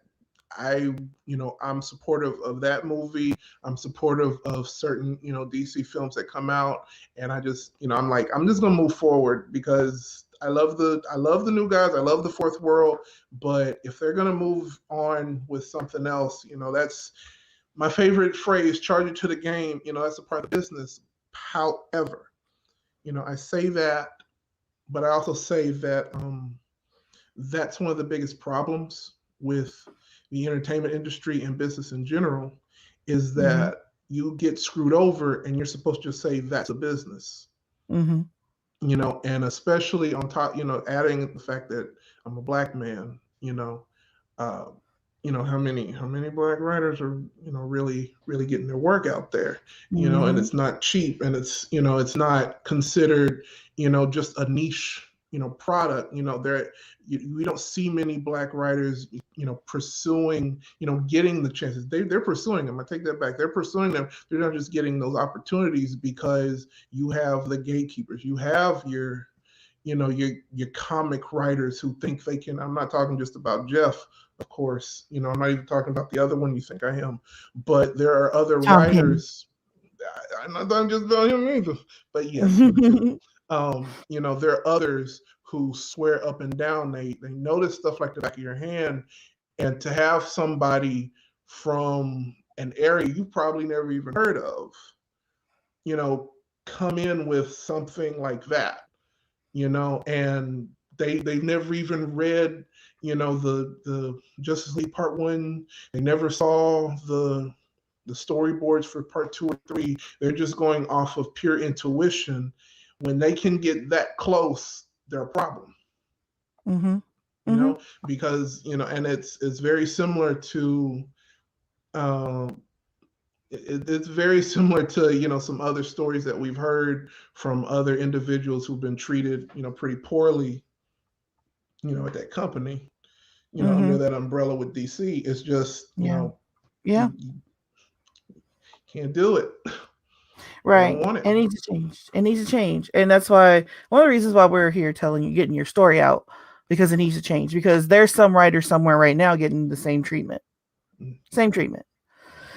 I'm supportive of that movie. I'm supportive of certain, DC films that come out. And I just, I'm like, I'm just going to move forward because love the new guys. I love the fourth world, but if they're gonna move on with something else, that's my favorite phrase, charge it to the game. That's a part of the business. However, I say that, but I also say that that's one of the biggest problems with the entertainment industry and business in general is Mm-hmm. that you get screwed over and you're supposed to say that's a business. Mm-hmm. And especially on top, adding the fact that I'm a black man, uh, how many black writers are, really, really getting their work out there, and Mm-hmm. it's not cheap and it's not considered, just a niche, product, we don't see many black writers, pursuing, getting the chances. They're pursuing them. I take that back. They're pursuing them. They're not just getting those opportunities because you have the gatekeepers. You have your comic writers who think they can. I'm not talking just about Jeff, of course. I'm not even talking about the other one you think I am, but there are other Tom Penny. writers. I'm not talking just about him either, but yes, him too. There are others who swear up and down they notice stuff like the back of your hand, and to have somebody from an area you probably never even heard of, you know, come in with something like that, and they never even read, the Justice League Part One. They never saw the storyboards for Part Two or Three. They're just going off of pure intuition. When they can get that close, they're a problem. Mm-hmm. You Mm-hmm. know, because and it's very similar to. Um, it's very similar to some other stories that we've heard from other individuals who've been treated pretty poorly at that company, under Mm-hmm. that umbrella with DC. It's just Yeah. Yeah. you can't do it. They don't Right. want it. It needs to change. It needs to change. And that's why one of the reasons why we're here telling you, getting your story out, because it needs to change. Because there's some writer somewhere right now getting the same treatment. Same treatment.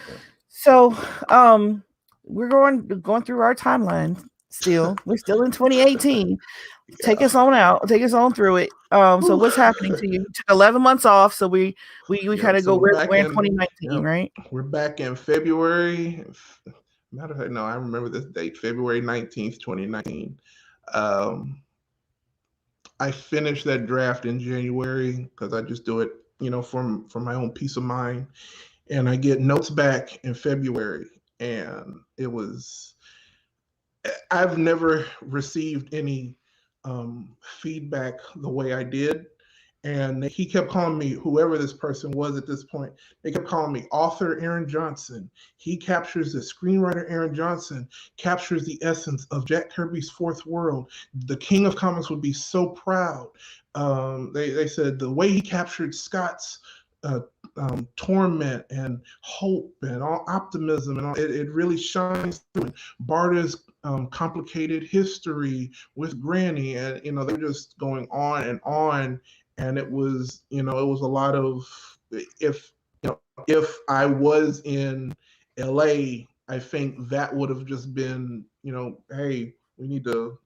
Yeah. So we're going through our timeline still. We're still in 2018. Take Yeah. us on out. Take us on through it. So what's happening to you? You took 11 months off. So we kind Yep. of So go, we're we're back in in. 2019, Yep. right? We're back in February. Matter of fact, no, I remember this date, February 19th, 2019. Um, I finished that draft in January because I just do it, from my own peace of mind. And I get notes back in February, and I've never received any feedback the way I did. And he kept calling me, whoever this person was at this point, they kept calling me author Aaron Johnson. He captures the screenwriter Aaron Johnson, captures the essence of Jack Kirby's Fourth World. The king of comics would be so proud. They said the way he captured Scott's uh, torment and hope and all optimism, and it really shines through. Barda's complicated history with Granny, and they're just going on and on. And it was a lot of, if if I was in LA, I think that would have just been, hey, we need to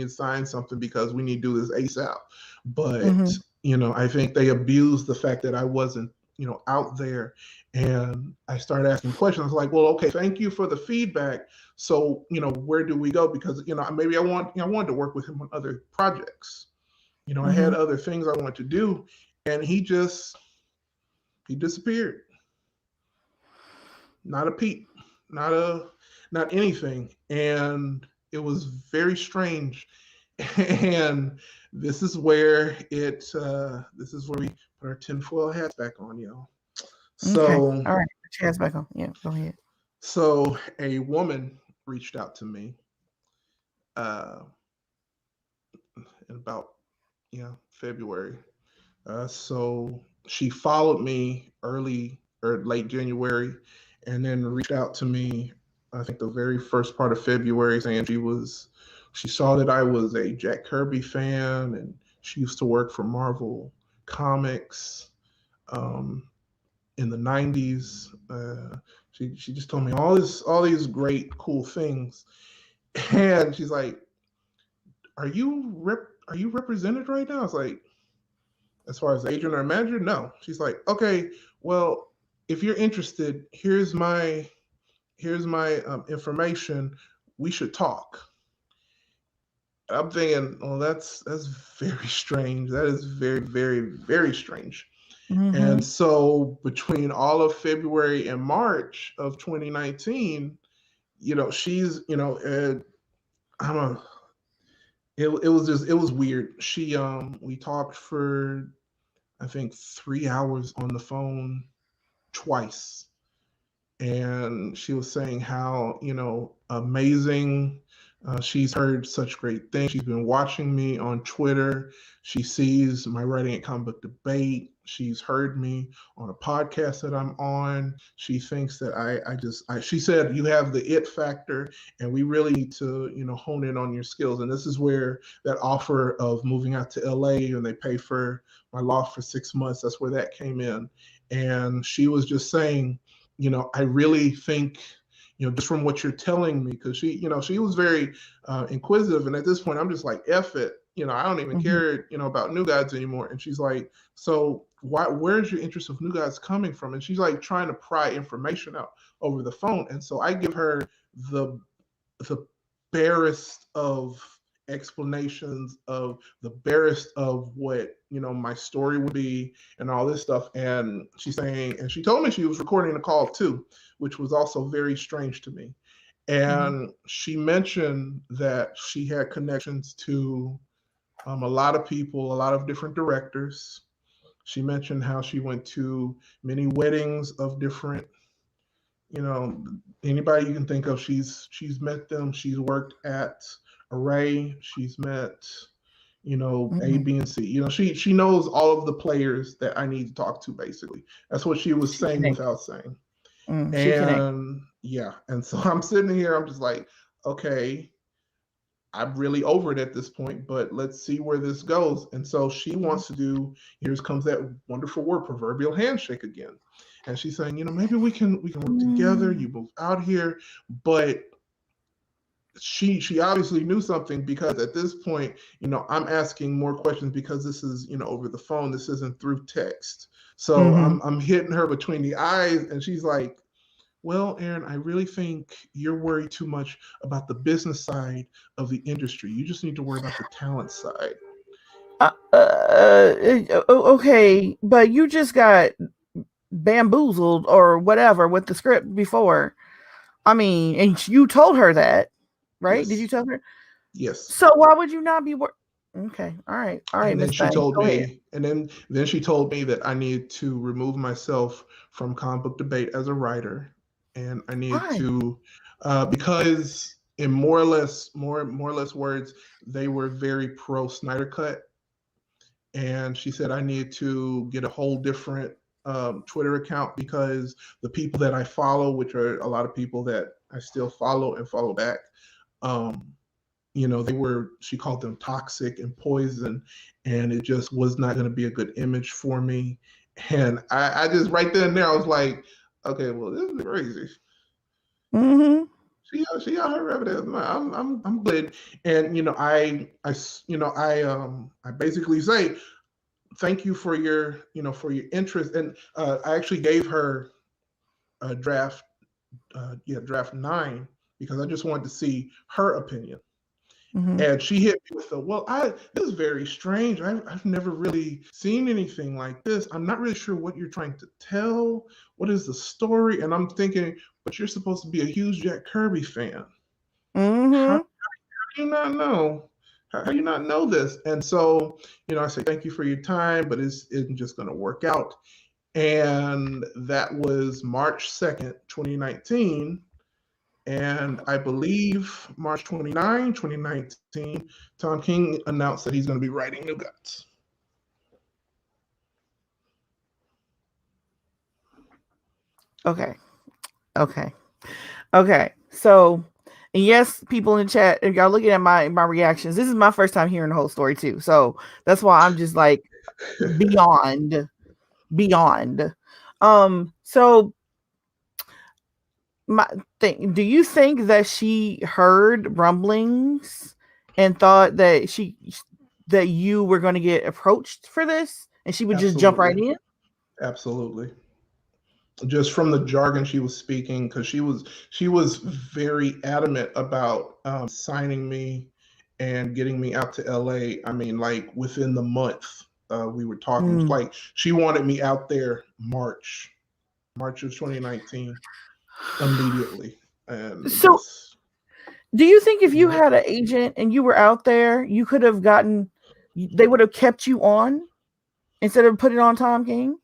sign something because we need to do this ASAP. But Mm-hmm. I think they abused the fact that I wasn't out there, and I started asking questions. I was like, well, okay, thank you for the feedback. So where do we go? Because maybe I wanted to work with him on other projects. I Mm-hmm. had other things I wanted to do, and he disappeared. Not a peep, not anything, and it was very strange. And this is where we put our tinfoil hats back on, y'all. Okay. So All right. Chance back on. Yeah. Go ahead. so a woman reached out to me uh, in about February. So she followed me early or late January, and then reached out to me, I think the very first part of February, saying she saw that I was a Jack Kirby fan, and she used to work for Marvel Comics um, in the '90s. She just told me all these great cool things, and she's like, are are you represented right now? It's like, as far as agent or manager, no. She's like, okay, well, if you're interested, here's my information. We should talk. I'm thinking, oh, that's very strange. That is very, very, very strange. And Mm-hmm. so between all of February and March of 2019, she's, I don't know. It was weird. We talked for I think 3 hours on the phone twice, and she was saying how amazing, she's heard such great things. She's been watching me on Twitter. She sees my writing at Comic Book Debate. She's heard me on a podcast that I'm on. She thinks that she said, you have the it factor, and we really need to hone in on your skills. And this is where that offer of moving out to LA, and they pay for my loft for 6 months, that's where that came in. And she was just saying, I really think, just from what you're telling me, because she was very inquisitive. And at this point, I'm just like, F it. I don't even Mm-hmm. care, about New Gods anymore. And she's like, so where's your interest of New Gods coming from? And she's like trying to pry information out over the phone. And so I give her the the barest of explanations, of the barest of what my story would be, and all this stuff. And she's saying, and she told me she was recording a call too, which was also very strange to me. Mm-hmm. And she mentioned that she had connections to a lot of people, a lot of different directors. She mentioned how she went to many weddings of different, you know, anybody you can think of. She's met them. She's worked at Array. She's met, A, Mm-hmm. B, and C. She knows all of the players that I need to talk to. Basically, that's what she was She saying connected. without saying. She connected. And yeah, and so I'm sitting here. I'm just like, okay, I'm really over it at this point, but let's see where this goes. And so she wants to do, here comes that wonderful word, proverbial handshake again. And she's saying, maybe we can work together. Mm-hmm. You move out here, but she obviously knew something, because at this point, I'm asking more questions, because this is, over the phone. This isn't through text. So Mm-hmm. I'm hitting her between the eyes, and she's like, well, Aaron, I really think you're worried too much about the business side of the industry. You just need to worry about the talent side. Okay, but you just got bamboozled or whatever with the script before. I mean, and you told her that, right? Did you Yes. tell her? Yes. So why would you not be? Okay, all right, And then Miss she Thing, told go ahead. me, and then she told me that I need to remove myself from Comic Book Debate as a writer, and I need Why? to, because in more or less words, they were very pro Snyder Cut. And she said I need to get a whole different Twitter account, because the people that I follow, which are a lot of people that I still follow and follow back, um, she called them toxic and poison, and it just was not going to be a good image for me. And I just right then and there, I was like, okay, well, this is crazy. Mm-hmm. She got her evidence. I'm good. And I basically say, thank you for your interest. And I actually gave her a draft 9, because I just wanted to see her opinion. Mm-hmm. And she hit me with the, well, this is very strange. I've never really seen anything like this. I'm not really sure what you're trying to tell. What is the story? And I'm thinking, but you're supposed to be a huge Jack Kirby fan. How Mm-hmm. do you not know? How do you not know this? And so, I say, thank you for your time, but it's isn't just going to work out. And that was March 2nd, 2019. And I believe March 29, 2019, Tom King announced that he's going to be writing New Gods. Okay. Okay. Okay. So, and yes, people in the chat, if y'all looking at my reactions, this is my first time hearing the whole story too. So that's why I'm just like beyond, beyond. So my thing, do you think that she heard rumblings and thought that that you were going to get approached for this and she would just jump right Absolutely. in? Absolutely. Just from the jargon she was speaking, because she was very adamant about signing me and getting me out to LA. I mean, like within the month, we were talking. Mm. Like she wanted me out there March of 2019, immediately, and So, that's do you think if you yep. had an agent and you were out there, you could have gotten, they would have kept you on instead of putting on Tom King?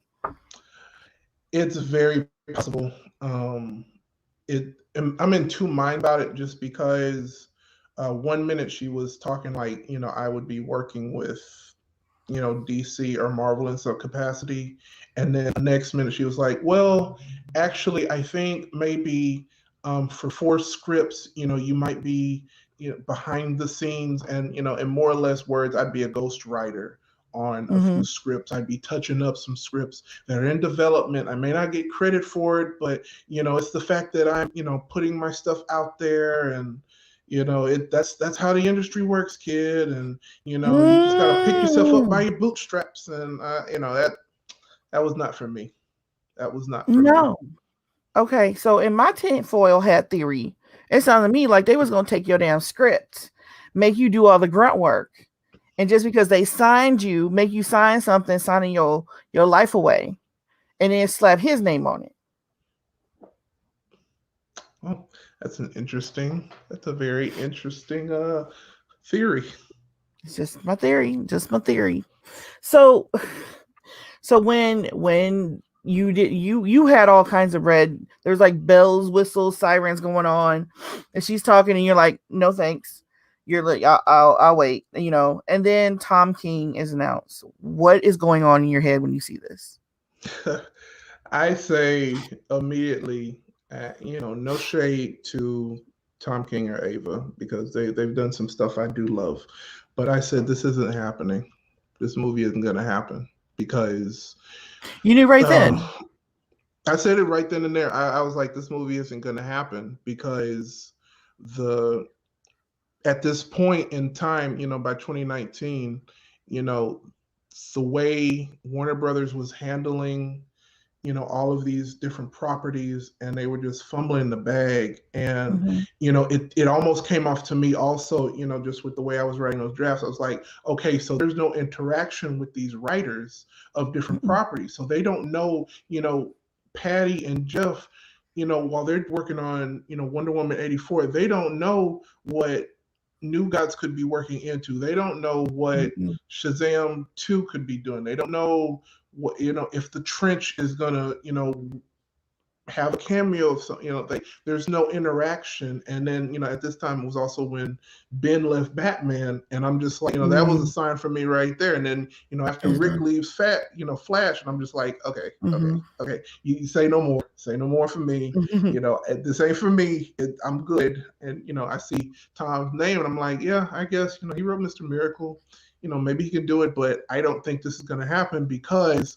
It's very possible. Um, I'm in two minds about it, just because 1 minute she was talking like, I would be working with, DC or Marvel in some capacity, and then the next minute she was like, well, actually I think maybe for 4 scripts, you might be, behind the scenes, and in more or less words, I'd be a ghost writer on a Mm-hmm. few scripts. I'd be touching up some scripts that are in development. I may not get credit for it, but it's the fact that I'm, putting my stuff out there, and that's how the industry works, kid. And you just gotta pick yourself up by Mm. your bootstraps. And that was not for me. That was not for me. No. Okay, so in my tinfoil hat theory, it sounded to me like they was gonna take your damn script, make you do all the grunt work, and just because they signed you, make you sign something, signing your life away, and then slap his name on it. Well, that's a very interesting theory. It's just my theory, just my theory. So, so when you had all kinds of red, there's like bells, whistles, sirens going on, and she's talking, and you're like, no thanks. You're like, I'll wait, And then Tom King is announced. What is going on in your head when you see this? I say immediately, no shade to Tom King or Ava, because they've done some stuff I do love, but I said this isn't happening. This movie isn't going to happen, because You knew right uh, then. I said it right then and there. I was like, this movie isn't going to happen, because the at this point in time, by 2019, you know, the way Warner Brothers was handling, all of these different properties, and they were just fumbling the bag. And, Mm-hmm. it almost came off to me also, just with the way I was writing those drafts. I was like, okay, so there's no interaction with these writers of different properties. So they don't know, Patty and Jeff, while they're working on, Wonder Woman 84, they don't know what New Gods could be working into. They don't know what Mm-hmm. Shazam 2 could be doing. They don't know what, if the trench is gonna, have a cameo of some, there's no interaction. And then, at this time it was also when Ben left Batman, and I'm just like, that was a Mm-hmm. sign for me right there. And then, after Rick leaves Flash, and I'm just like, okay, okay, Mm-hmm. okay, you say no more for me. Mm-hmm. This ain't for me. I'm good. And I see Tom's name, and I'm like, yeah, I guess, he wrote Mr. Miracle. Maybe he can do it, but I don't think this is going to happen, because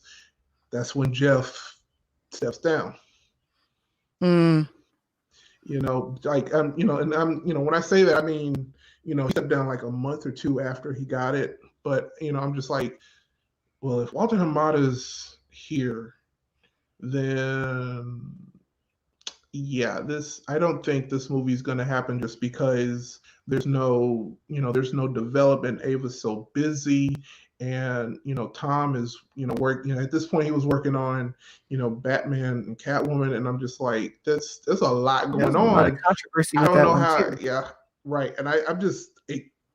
that's when Jeff steps down. Mm. Like and I'm, when I say that, I mean, he stepped down like a month or two after he got it. But I'm just like, well, if Walter Hamada's here, then yeah, I don't think this movie is going to happen, just because there's no development. Ava's so busy, and Tom is at this point he was working on Batman and Catwoman, and I'm just like, there's a lot going There's a lot of on. controversy I with don't that know one how. too. Yeah, right. And I'm just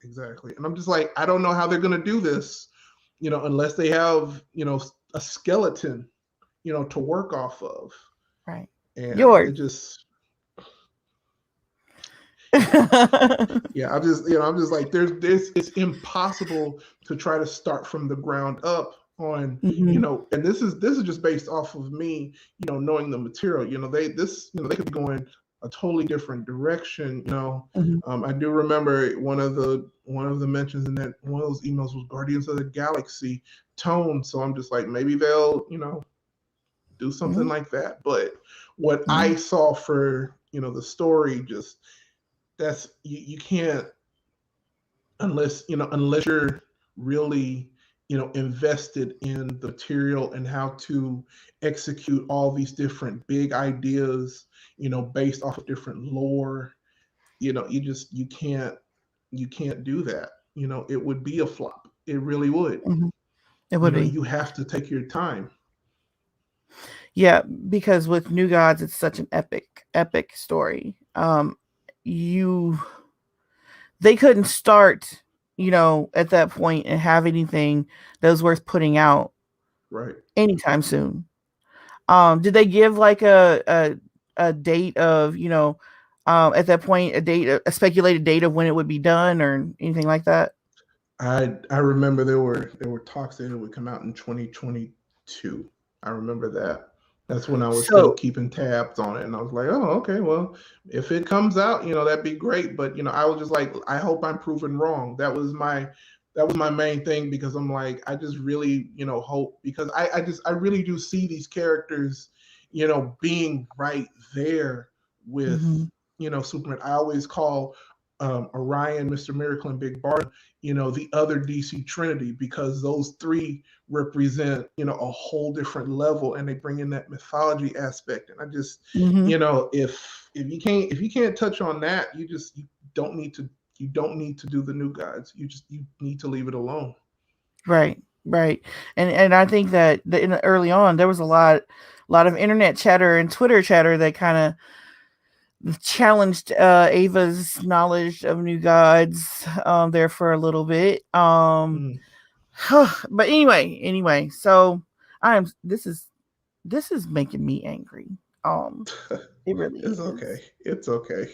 exactly, and I'm just like, I don't know how they're going to do this, unless they have a skeleton to work off of. Right. And Yours. it just, yeah, I'm just like, there's it's impossible to try to start from the ground up on, Mm-hmm. and this is just based off of me, knowing the material. They could be going a totally different direction. Mm-hmm. I do remember one of the mentions in that one of those emails was Guardians of the Galaxy tone. So I'm just like, maybe they'll do something Mm-hmm. like that. But what Mm-hmm. I saw for the story, just, that's, you can't, unless you're really, invested in the material and how to execute all these different big ideas, based off of different lore. You can't do that. It would be a flop. It really would. Mhm. It would be. You have to take your time. Yeah, because with New Gods, it's such an epic story. You they couldn't start, at that point and have anything that was worth putting out Right. anytime soon. Did they give like a date of, at that point, a speculated date of when it would be done or anything like that? I remember there were talks that it would come out in 2022. I remember that. That's when I was still So, keeping tabs on it, and I was like, oh, okay, well, if it comes out, that'd be great. But I was just like, I hope I'm proven wrong. That was my main thing, because I'm like, I just really, hope, because I really do see these characters, being right there with, mhm, Superman. I always call Orion, Mr. Miracle, and Big Barda, the other DC Trinity, because those three represent, a whole different level, and they bring in that mythology aspect. And I just, mhm. if you can't touch on that, you don't need to do the New Gods. You need to leave it alone. Right, right. And I think that early on there was a lot of internet chatter and Twitter chatter that kind of challenged Ava's knowledge of New Gods there for a little bit. Mm. But anyway, so I'm this is making me angry. Um it really It's okay. is. It's okay.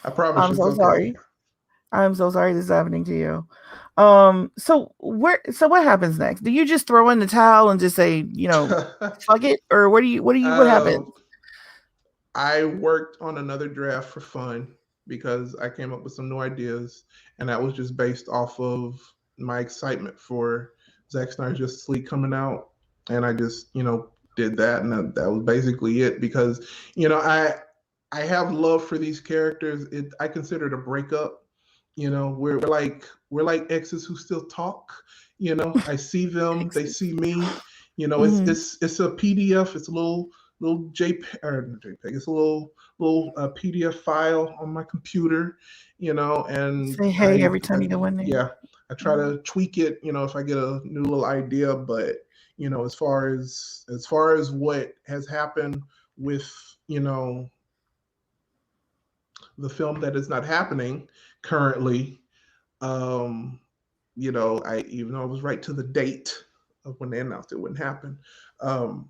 I promise I'm you, it's so okay. sorry. I'm so sorry this is happening to you. So what happens next? Do you just throw in the towel and just say, fuck it? Or what happens? um, I worked on another draft for fun, because I came up with some new ideas, and that was just based off of my excitement for Zack Snyder's Justice League coming out, and I just did that, and that was basically it. Because I have love for these characters. I consider it a breakup. We're like exes who still talk. I see them, they Exes. see me. It's Mm-hmm. it's it's a PDF. It's a little JPEG, or not JPEG. It's a little PDF file on my computer. And Say hey every time you go in there. yeah, I try to tweak it. If I get a new little idea. But as far as what has happened with the film that is not happening currently, um, I, even though I was right to the date of when they announced it wouldn't happen, um,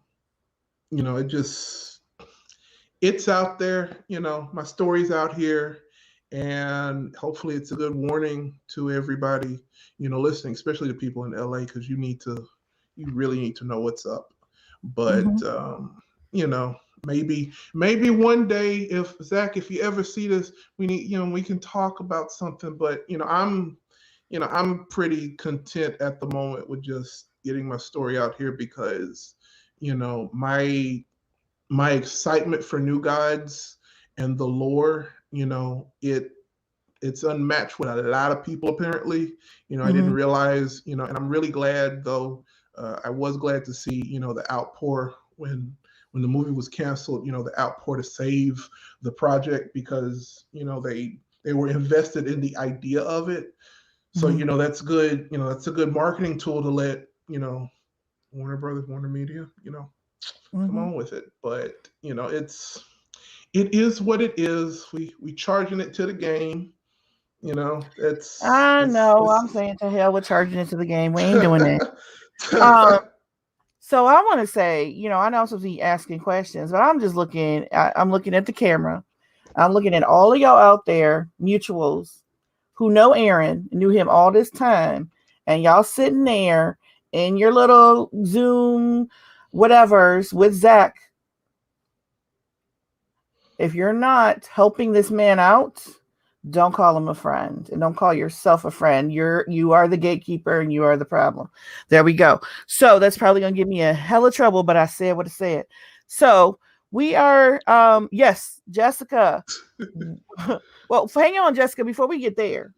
it just, it's out there. My story's out here, and hopefully it's a good warning to everybody, listening, especially the people in LA, because you really need to know what's up. But Mm-hmm. you know, maybe one day, if Zach, if you ever see this, we can talk about something. But I'm pretty content at the moment with just getting my story out here, because my excitement for New Gods and the lore, it's unmatched with a lot of people, apparently. I didn't Mm-hmm. realize, and I'm really glad, though. I was glad to see, the outpour when the movie was canceled. The outpour to save the project, because they were invested in the idea of it. So Mm-hmm. that's good. That's a good marketing tool to let Warner Brothers, Warner Media, come Mm-hmm. on with it. But it is what it is. We charging it to the game. It's I it's know. I'm it's. saying to hell with charging into the game. We ain't doing that. Um, so I want to say, I know I'm supposed to be asking questions, but I'm just looking. I'm looking at the camera. I'm looking at all of y'all out there, mutuals, who know Aaron, knew him all this time, and y'all sitting there in your little Zoom, whatever's with Zach. If you're not helping this man out, don't call him a friend, and don't call yourself a friend. You are the gatekeeper, and you are the problem. There we go. So that's probably gonna give me a hell of trouble, but I said what I said. So we are yes, Jessica. Well, hang on, Jessica, before we get there.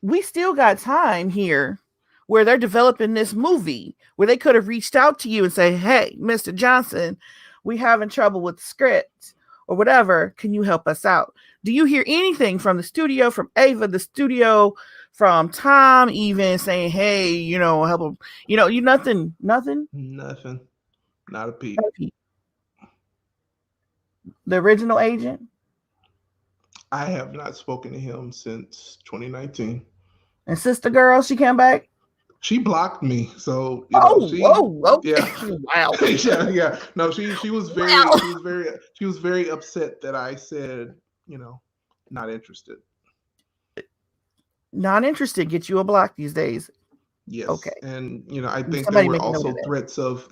we still got time here where they're developing this movie where they could have reached out to you and say, hey, Mr. Johnson, we having trouble with the script or whatever. Can you help us out? Do you hear anything from the studio, from Ava, the studio, from Tom, even saying, hey, help them? You nothing, nothing. Nothing. Not a peep. The original agent. I have not spoken to him since 2019. And Sister Girl, she came back. She blocked me, so okay. yeah. Wow. yeah. No, she was very upset that I said, not interested. Not interested. Get you a block these days. Yes. Okay. And I think there were also threats of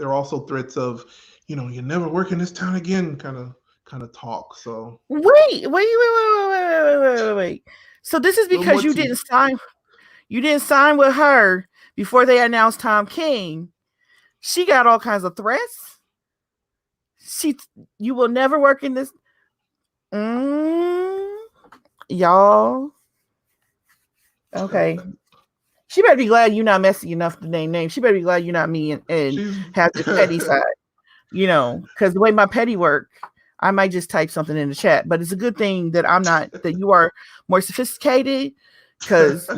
you'll never work in this town again kind of talk. So wait. So this is because you didn't sign with her before they announced Tom King. She got all kinds of threats. You will never work in this. Y'all. Okay. She better be glad you're not messy enough to name names. She better be glad you're not me and have this petty side. Because the way my petty work, I might just type something in the chat. But it's a good thing that I'm not, that you are more sophisticated. Because,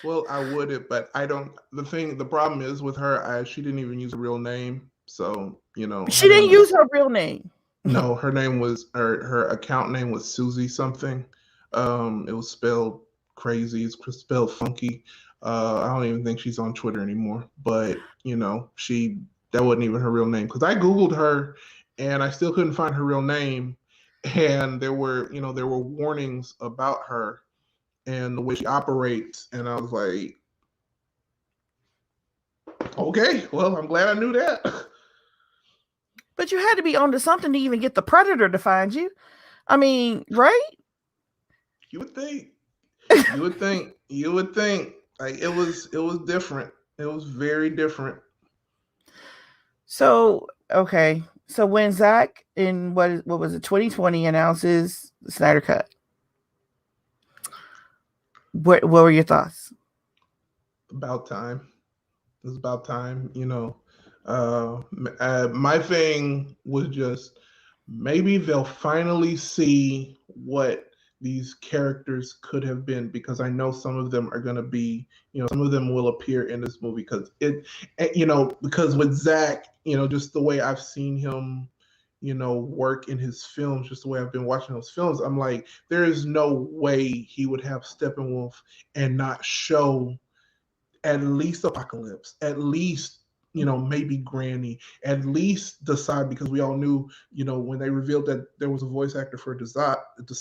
Well, I wouldn't, but I don't. The problem is with her, she didn't even use a real name. So, she didn't use her real name. No, her name was, her account name was Susie something. It was spelled crazy. It's spelled funky. I don't even think she's on Twitter anymore. But that wasn't even her real name, because I Googled her and I still couldn't find her real name. And there were warnings about her and the way she operates, and I was like, okay, well, I'm glad I knew that. But you had to be onto something to even get the predator to find you. I mean, right? You would think. Like, it was different. It was very different. So, okay. So when Zach in what was it, 2020 announces the Snyder Cut, what were your thoughts? About time. It was about time, my thing was just, maybe they'll finally see what these characters could have been, because I know some of them are going to be, some of them will appear in this movie, because because with Zach, just the way I've seen him, work in his films, just the way I've been watching those films, I'm like, there is no way he would have Steppenwolf and not show at least Apocalypse, at least, maybe Granny, at least Decide, because we all knew, when they revealed that there was a voice actor for Decide,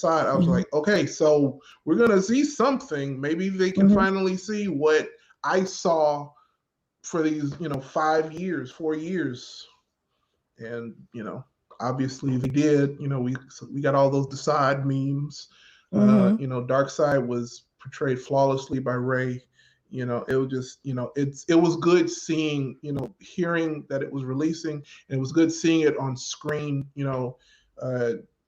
I was like, okay, so we're going to see something. Maybe they can finally see what I saw for these, 4 years. And, obviously they did. We got all those Decide memes. Darkseid was portrayed flawlessly by Ray. It was just, it was good seeing, hearing that it was releasing, and it was good seeing it on screen,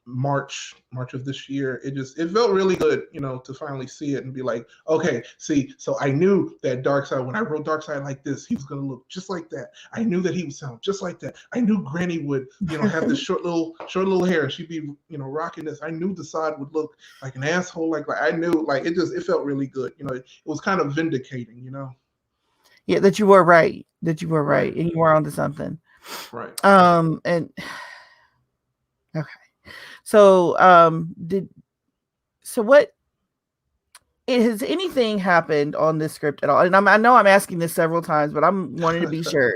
March of this year. It felt really good, to finally see it and be like, okay, see, so I knew that Darkseid, when I wrote Darkseid like this, he was going to look just like that. I knew that he would sound just like that. I knew Granny would, have this short little hair. She'd be, rocking this. I knew Decide would look like an asshole. Like I knew, like, it felt really good. It was kind of vindicating, Yeah, that you were right. And you were onto something. Right. And okay. So, what has anything happened on this script at all? And I know I'm asking this several times, but I'm wanting to be sure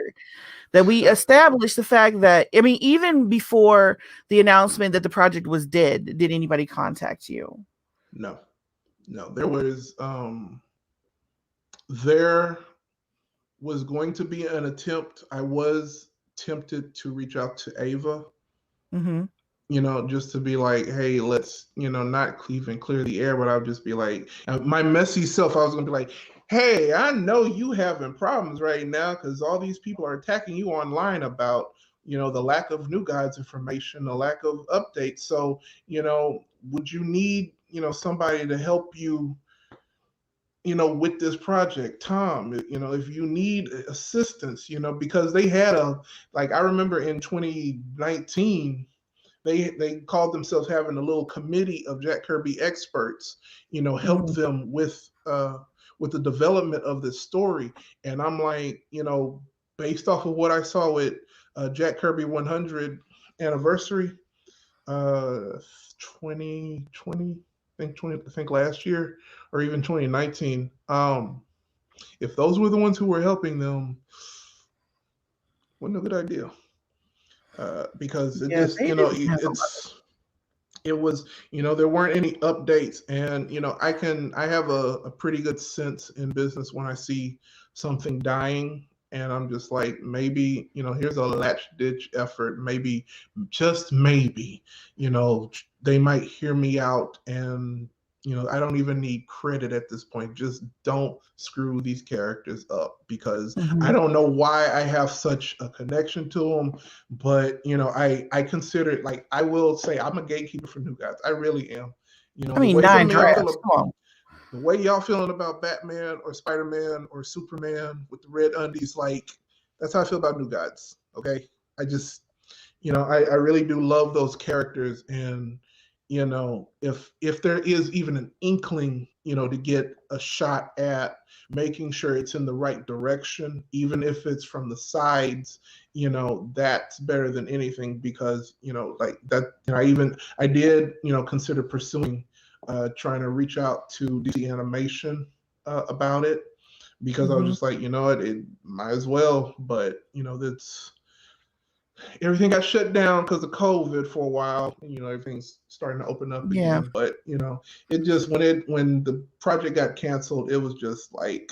that we established the fact that, I mean, even before the announcement that the project was dead, did anybody contact you? No, there was going to be an attempt. I was tempted to reach out to Ava. Just to be like, hey, let's, not even clear the air, but I'll just be like, my messy self, I was going to be like, hey, I know you having problems right now because all these people are attacking you online about, the lack of New Gods information, the lack of updates. So, would you need, somebody to help you, with this project, Tom, if you need assistance, because they had like I remember in 2019, they called themselves having a little committee of Jack Kirby experts, help them with the development of this story. And I'm like, based off of what I saw with Jack Kirby 100 anniversary, 2020, I think last year, or even 2019. If those were the ones who were helping them, wasn't a good idea. Because it just, they didn't have a lot. it was, there weren't any updates. And, I have a pretty good sense in business when I see something dying. And I'm just like, maybe, here's a latch ditch effort. Maybe, just maybe, they might hear me out. And, I don't even need credit at this point. Just don't screw these characters up, because I don't know why I have such a connection to them. But, I consider it, like, I will say I'm a gatekeeper for New Gods. I really am. I mean, 9 drafts. Come on. The way y'all feeling about Batman or Spider-Man or Superman with the red undies, like, that's how I feel about New Gods. Okay. I just, I really do love those characters. And, if there is even an inkling, to get a shot at making sure it's in the right direction, even if it's from the sides, that's better than anything. Because, like that, I did, consider pursuing trying to reach out to DC Animation about it, because I was just like, it might as well. But, that's, everything got shut down because of COVID for a while. Everything's starting to open up again. But, it just, when the project got canceled, it was just like,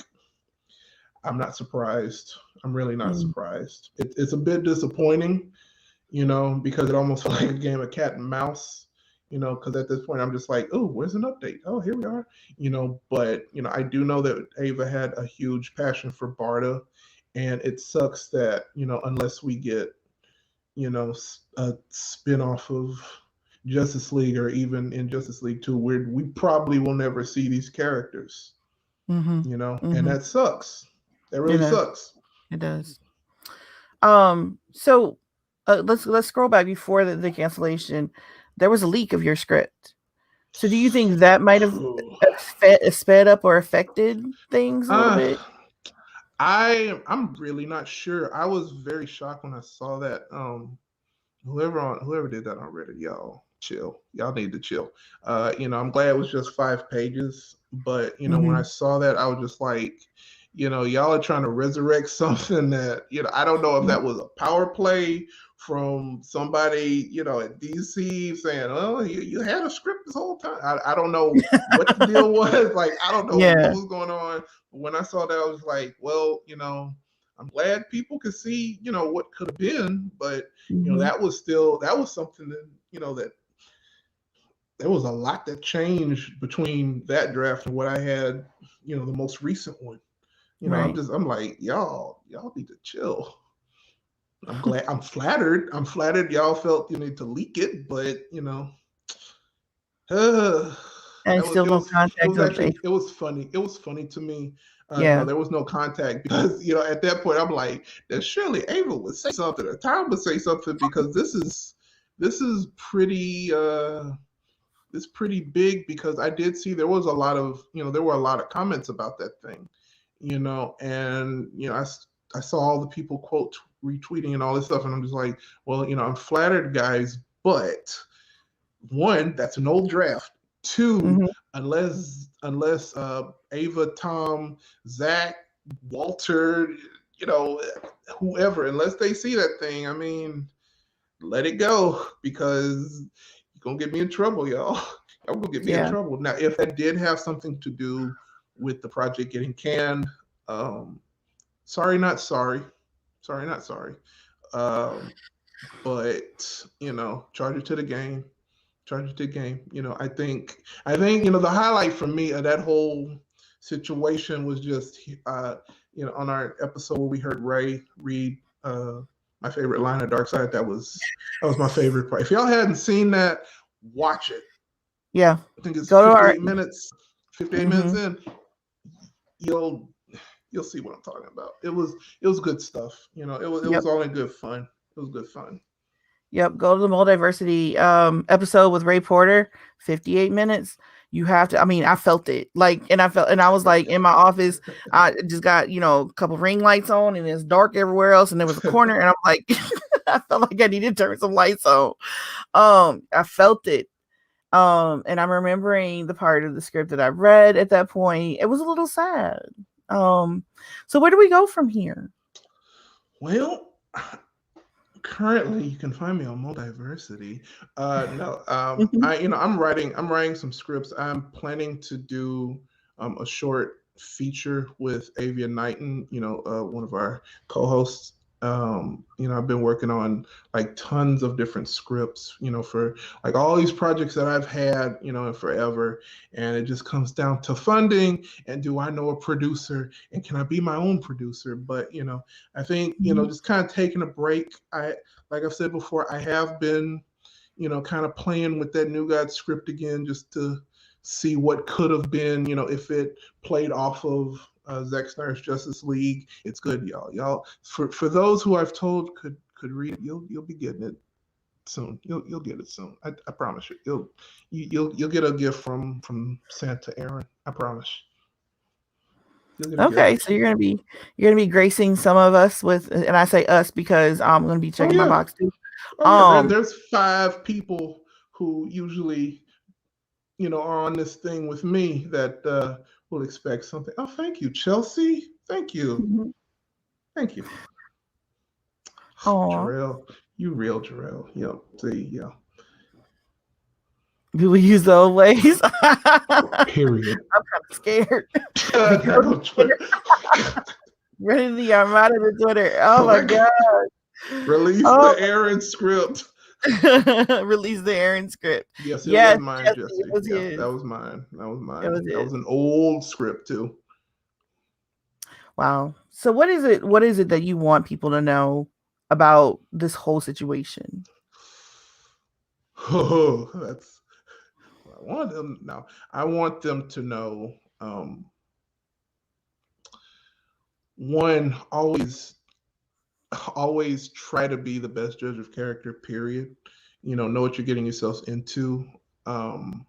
I'm not surprised. I'm really not surprised. It's a bit disappointing, because it almost felt like a game of cat and mouse. Because at this point I'm just like, oh, where's an update? Oh, here we are. But I do know that Ava had a huge passion for Barda, and it sucks that unless we get a spin-off of Justice League, or even in Justice League 2, we probably will never see these characters. And that sucks. That really sucks. It does. So let's scroll back before the cancellation. There was a leak of your script. So do you think that might have sped up or affected things a little bit? I'm really not sure. I was very shocked when I saw that. Whoever did that on Reddit, y'all chill. Y'all need to chill. I'm glad it was just 5 pages, but when I saw that, I was just like, y'all are trying to resurrect something that, I don't know if that was a power play from somebody, at DC saying, oh, you had a script this whole time. I don't know what the deal was. Like, I don't know what was going on. But when I saw that, I was like, well, I'm glad people could see, what could have been. But, that was something that, that there was a lot that changed between that draft and what I had, the most recent one. I'm like, y'all need to chill. I'm flattered y'all felt you need to leak it, but and still no contact. It was funny to me. No, there was no contact, because at that point I'm like, that surely Ava would say something, or Tom would say something, because this is pretty pretty big. Because I did see there was a lot of there were a lot of comments about that thing, and I saw all the people quote retweeting and all this stuff, and I'm just like, well, I'm flattered, guys, but one, that's an old draft. Two, unless Ava, Tom, Zach, Walter, whoever, unless they see that thing, I mean, let it go, because you're gonna get me in trouble, y'all. Y'all gonna get me in trouble. Now, if that did have something to do with the project getting canned, sorry, not sorry. Sorry, not sorry. But charge it to the game. Charge it to the game. I think the highlight for me of that whole situation was just on our episode where we heard Ray read my favorite line of Darkseid. That was my favorite part. If y'all hadn't seen that, watch it. Yeah. I think it's Go to our 58 minutes. 58 minutes mm-hmm. in, you'll see what I'm talking about. It was good stuff. It Yep. was all in good fun. It was good fun. Yep. Go to the MulDiversity episode with Ray Porter, 58 minutes. You have to, I mean, I felt it. Like, and I was like in my office, I just got, a couple ring lights on and it's dark everywhere else. And there was a corner and I'm like, I felt like I needed to turn some lights on. I felt it. And I'm remembering the part of the script that I read at that point. It was a little sad. So where do we go from here? Well, currently you can find me on MulDiversity. No, I'm writing some scripts. I'm planning to do a short feature with Avia Knighton, one of our co-hosts. I've been working on like tons of different scripts, for like all these projects that I've had, forever. And it just comes down to funding and do I know a producer and can I be my own producer? But, I think, just kind of taking a break. Like I've said before, I have been, kind of playing with that New God script again, just to see what could have been, if it played off of Zack Snyder's Justice League. It's good, y'all. Y'all, for those who I've told could read it, you'll be getting it soon. You'll get it soon. I promise you. You'll get a gift from Santa Aaron. I promise. You'll get a Okay, gift. so you're gonna be gracing some of us with, and I say us because I'm gonna be Oh checking my yeah. box too. Oh yeah. Um, There's 5 people who usually are on this thing with me that will expect something. Oh, thank you, Chelsea. Thank you. Thank you. oh, Jarrell, you real Jarrell. Yep. See, yeah. we will use the old ways. I'm Period. kind of scared. There Because go Twitter. ready the Armada to Twitter. Oh Oh my my God. god. Release Oh, the Aaron script. release the Aaron script. Yes, it was Yes, mine, Jesse, it Jesse. was Yeah, that his. was mine. That was It mine. was That his. was an old script too. Wow. So what is it? What is it that you want people to know about this whole situation? Oh, that's what I want them now. I want them to know one, always try to be the best judge of character, period. Know what you're getting yourselves into. Um,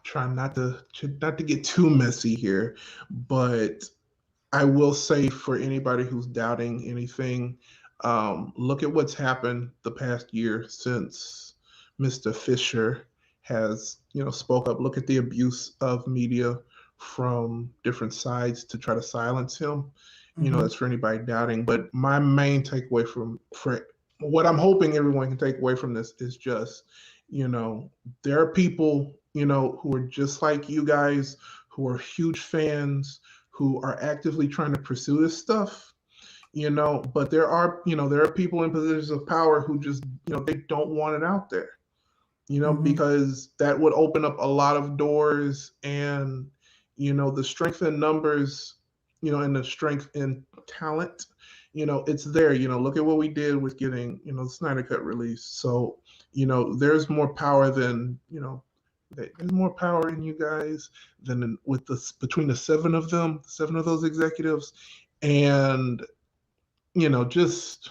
try not to get too messy here, but I will say for anybody who's doubting anything, look at what's happened the past year since Mr. Fisher has, spoke up. Look at the abuse of media from different sides to try to silence him. Mm-hmm. That's for anybody doubting. But my main takeaway for what I'm hoping everyone can take away from this is just, there are people, who are just like you guys, who are huge fans, who are actively trying to pursue this stuff, but there are people in positions of power who just, they don't want it out there, Mm-hmm. because that would open up a lot of doors. And, the strength in numbers, and the strength in talent, it's there. Look at what we did with getting, the Snyder Cut released. So, there's more power than, there's more power in you guys than with between the 7 of those executives. And, just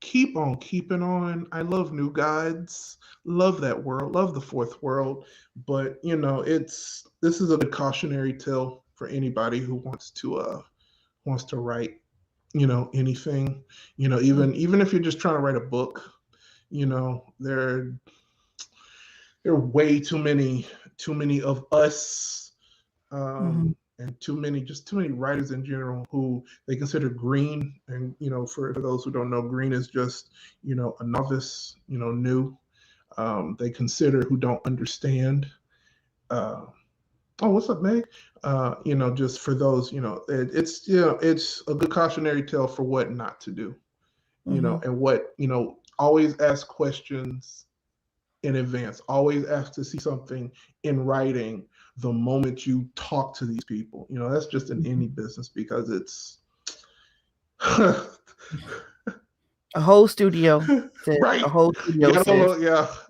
keep on keeping on. I love New Gods, love that world, love the fourth world. But, this is a good cautionary tale for anybody who wants to write, anything, even if you're just trying to write a book, there are way too many of us, Mm-hmm. and too many writers in general who they consider green. And, for those who don't know, green is just, a novice, new. They consider who don't understand. Uh, oh, what's up, Meg? Just for those, it's a good cautionary tale for what not to do, Mm-hmm. and what, always ask questions in advance. Always ask to see something in writing the moment you talk to these people. That's just in any business, because it's A whole studio. Said Right. a whole You studio got all says.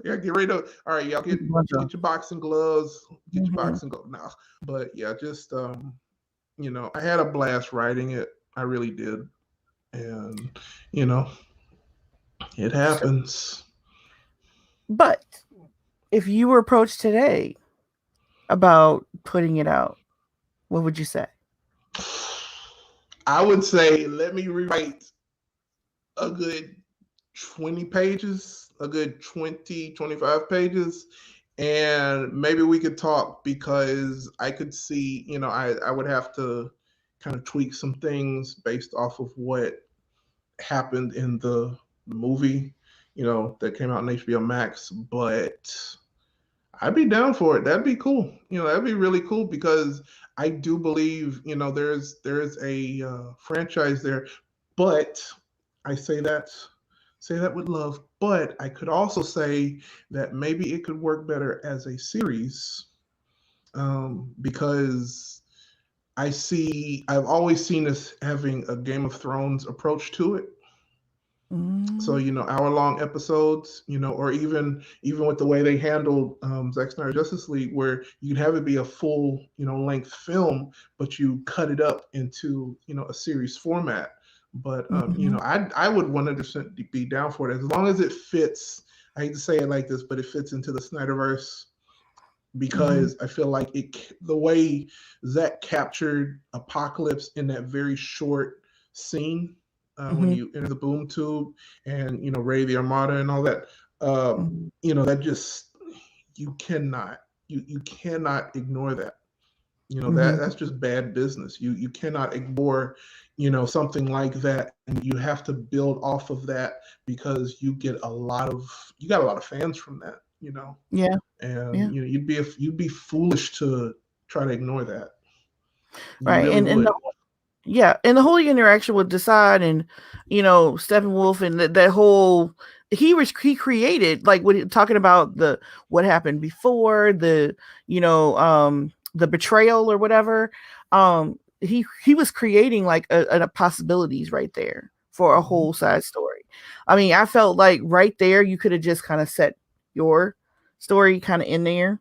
yeah, get ready to all right, y'all get your boxing gloves, get your Mm-hmm. boxing gloves now. But yeah, just I had a blast writing it. I really did. And you know, it So, happens. but if you were approached today about putting it out, what would you say? I would say let me rewrite a good 20 pages, a good 20, 25 pages, and maybe we could talk because I could see, I would have to kind of tweak some things based off of what happened in the movie, that came out on HBO Max, but I'd be down for it. That'd be cool. That'd be really cool because I do believe, there's a franchise there, but I say that with love. But I could also say that maybe it could work better as a series, because I've always seen us having a Game of Thrones approach to it. So Mm-hmm. hour long episodes, or even with the way they handled Zack Snyder Justice League, where you can have it be a full length film, but you cut it up into a series format. But I would 100% be down for it as long as it fits. I hate to say it like this, but it fits into the Snyderverse, Mm-hmm. because I feel like the way Zach captured Apocalypse in that very short scene, when Mm-hmm. you enter the boom tube and Ray the Armada and all that, Mm-hmm. that just you cannot you cannot ignore that. Mm-hmm. That's just bad business. You cannot ignore something like that, and you have to build off of that because you got a lot of fans from that. Yeah. And Yeah. you'd be foolish to try to ignore that. You Right. really And would. yeah, and the whole interaction with Decide and Steppenwolf and that whole he created like what talking about what happened before the betrayal or whatever. He was creating like a possibilities right there for a Mm-hmm. whole side story. I mean, I felt like right there you could have just kind of set your story kind of in there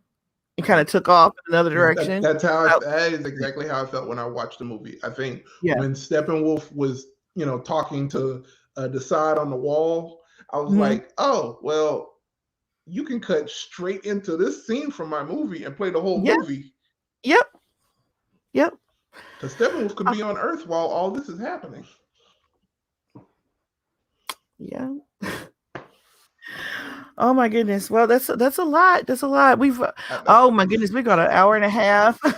and kind Right. of took off in another Yeah, direction. that is exactly how I felt when I watched the movie. I think Yeah. when Steppenwolf was, talking to Decide on the wall, I was Hmm. like, oh, well, you can cut straight into this scene from my movie and play the whole Yeah. movie. Yep. Yep. Because Steppenwolf could be on Earth while all this is happening. Yeah. Oh my goodness. Well, that's a lot. That's a lot. I know. Oh my goodness, we got an hour and a half. We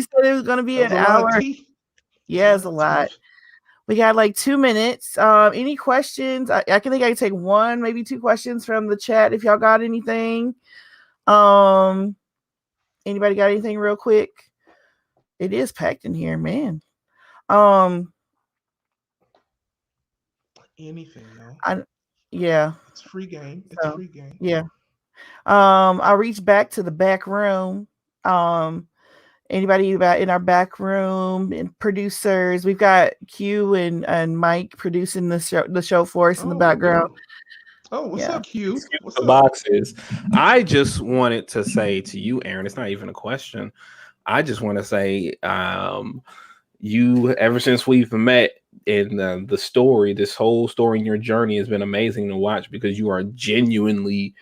said it was going to be That was an a lot of hour. tea. That's a Yeah, it's lot a of tea. lot. We got like 2 minutes. Any questions? I can think I can take one, maybe two questions from the chat if y'all got anything. Um, Anybody got anything real quick? It is packed in here, man. Um, Anything, yo. I yeah. It's free game. It's So free game. yeah. I reached back to the back room. Um, Anybody about in our back room and producers? We've got Q and Mike producing the show for us in the Oh, we background. do. Oh, what's Yeah. up, Q? What's The up? boxes. I just wanted to say to you, Aaron, it's not even a question. I just want to say, you ever since we've met in the story, this whole story in your journey has been amazing to watch because you are genuinely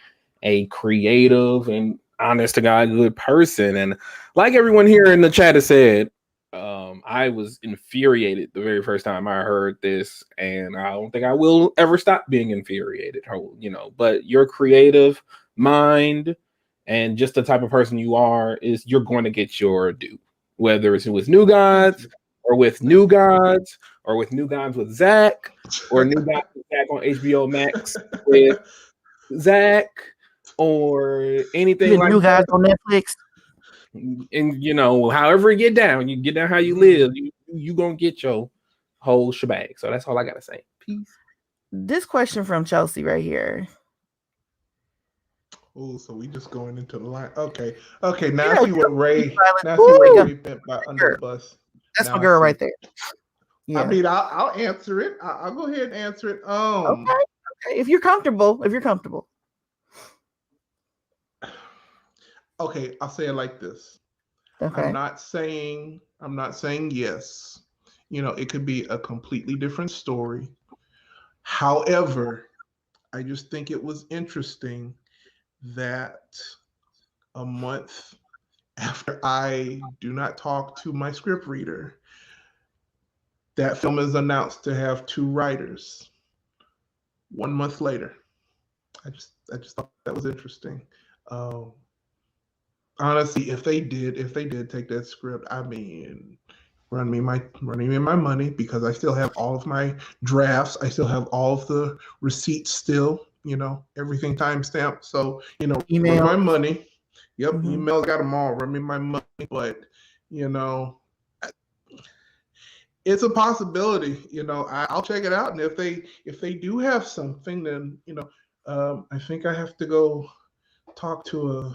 a creative and honest to God good person. And like everyone here in the chat has said, I was infuriated the very first time I heard this, and I don't think I will ever stop being infuriated. But your creative mind and just the type of person you are is you're going to get your due, whether it's with New Thank Gods you. or with Thank New Gods or with New Gods with Zach or New Gods with Zach on HBO Max with Zach or anything Even like new guys that. on Netflix. And however you get down how you live, you gonna get your whole shebang. So that's all I gotta say. Peace. This question from Chelsea right here. Oh, so we just going into the line. Okay. Okay, You know, Now I see what Woo, Ray there you go. meant by under the Girl. bus. That's my Now I girl see. right there. Yeah. I mean, I'll answer it. I'll go ahead and answer it. Okay. If you're comfortable. Okay, I'll say it like this. Okay. I'm not saying yes. It could be a completely different story. However, I just think it was interesting that a month after I do not talk to my script reader, that film is announced to have 2 writers. 1 month later, I just thought that was interesting. Honestly, if they did take that script, I mean, run me my money, because I still have all of my drafts. I still have all of the receipts still. Everything timestamped. So Email. run my money. Yep, Mhm. emails, got them all. Run me my money, but it's a possibility. I'll check it out, and if they do have something, then I think I have to go talk to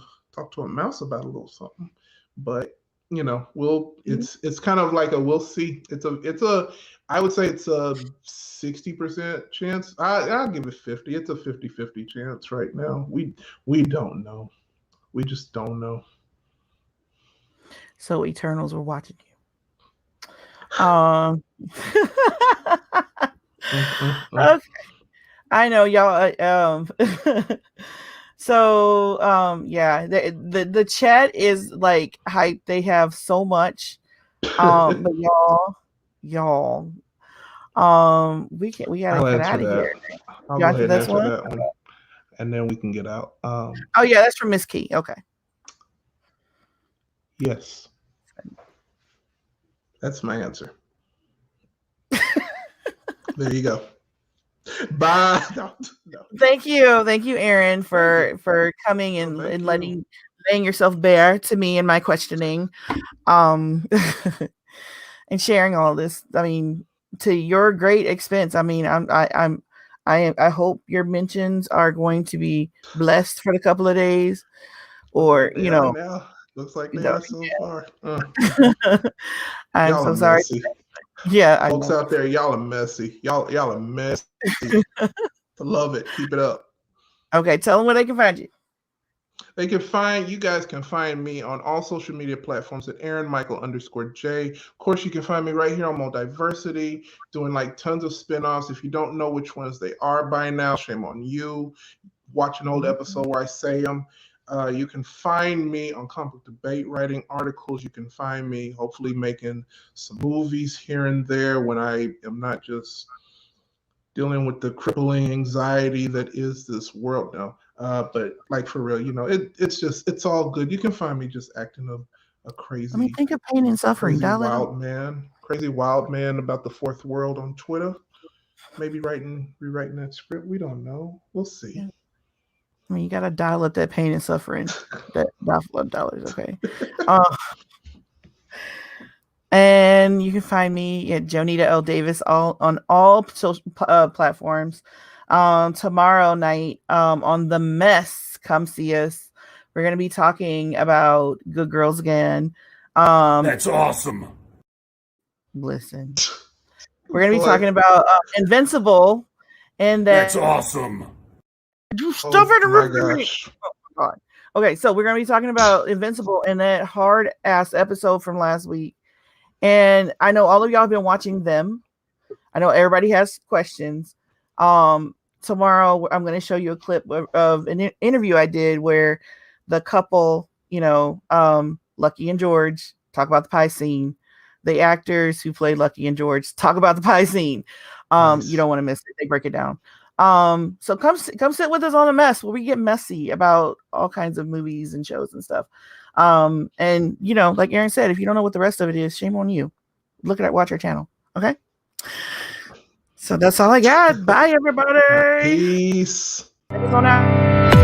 a mouse about a little something. But it's kind of like a we'll see. I would say it's a 60% chance. I'll give it 50. It's a 50-50 chance right now. We don't know. We just don't know. So Eternals were watching you. Okay. I know y'all. So yeah, the chat is like hype. They have so much. But y'all, we gotta I'll get answer out of that. here. I'll You go answer ahead and this answer one? that one, and then we can get out. Oh yeah, that's from Miss Key. Okay. Yes, that's my answer. There you go. Bye. No. Thank you, Aaron, for coming and laying yourself bare to me and my questioning, and sharing all this. I mean, to your great expense. I mean, I hope your mentions are going to be blessed for the couple of days, or They are now. Looks like they are so far. I'm y'all so are sorry. messy. Yeah, Folks out there, y'all are messy. Y'all are messy. Love it. Keep it up. Okay, tell them where they can find you. You guys can find me on all social media platforms at @AaronMichael_J. Of course, you can find me right here on MulDiversity, doing like tons of spinoffs. If you don't know which ones they are by now, shame on you. Watch an old episode where I say them. You can find me on Comic Debate, writing articles. You can find me hopefully making some movies here and there when I am not just dealing with the crippling anxiety that is this world now. But like for real, it's all good. You can find me just acting a crazy. I mean, think of pain and suffering, Crazy wild man about the fourth world on Twitter. Maybe rewriting that script. We don't know. We'll see. Yeah. I mean, you gotta dial up that pain and suffering. That $5, okay. And you can find me at Jonita Davis on all social platforms. Tomorrow night on The Mess, come see us. We're gonna be talking about Good Girls Again. That's awesome. Listen, we're gonna be talking about Invincible, and that's awesome. You stuff it in my gosh. Oh my God. Okay, so we're gonna be talking about Invincible and that hard ass episode from last week. And I know all of y'all have been watching them. I know everybody has questions. Tomorrow I'm going to show you a clip of an interview I did where the couple, Lucky and George, talk about the pie scene. The actors who play Lucky and George talk about the pie scene. Nice. You don't want to miss it. They break it down. So come sit with us on The Mess where we get messy about all kinds of movies and shows and stuff. And like Aaron said, if you don't know what the rest of it is, shame on you. Watch our channel. Okay. So that's all I got. Bye, everybody. Peace. On out.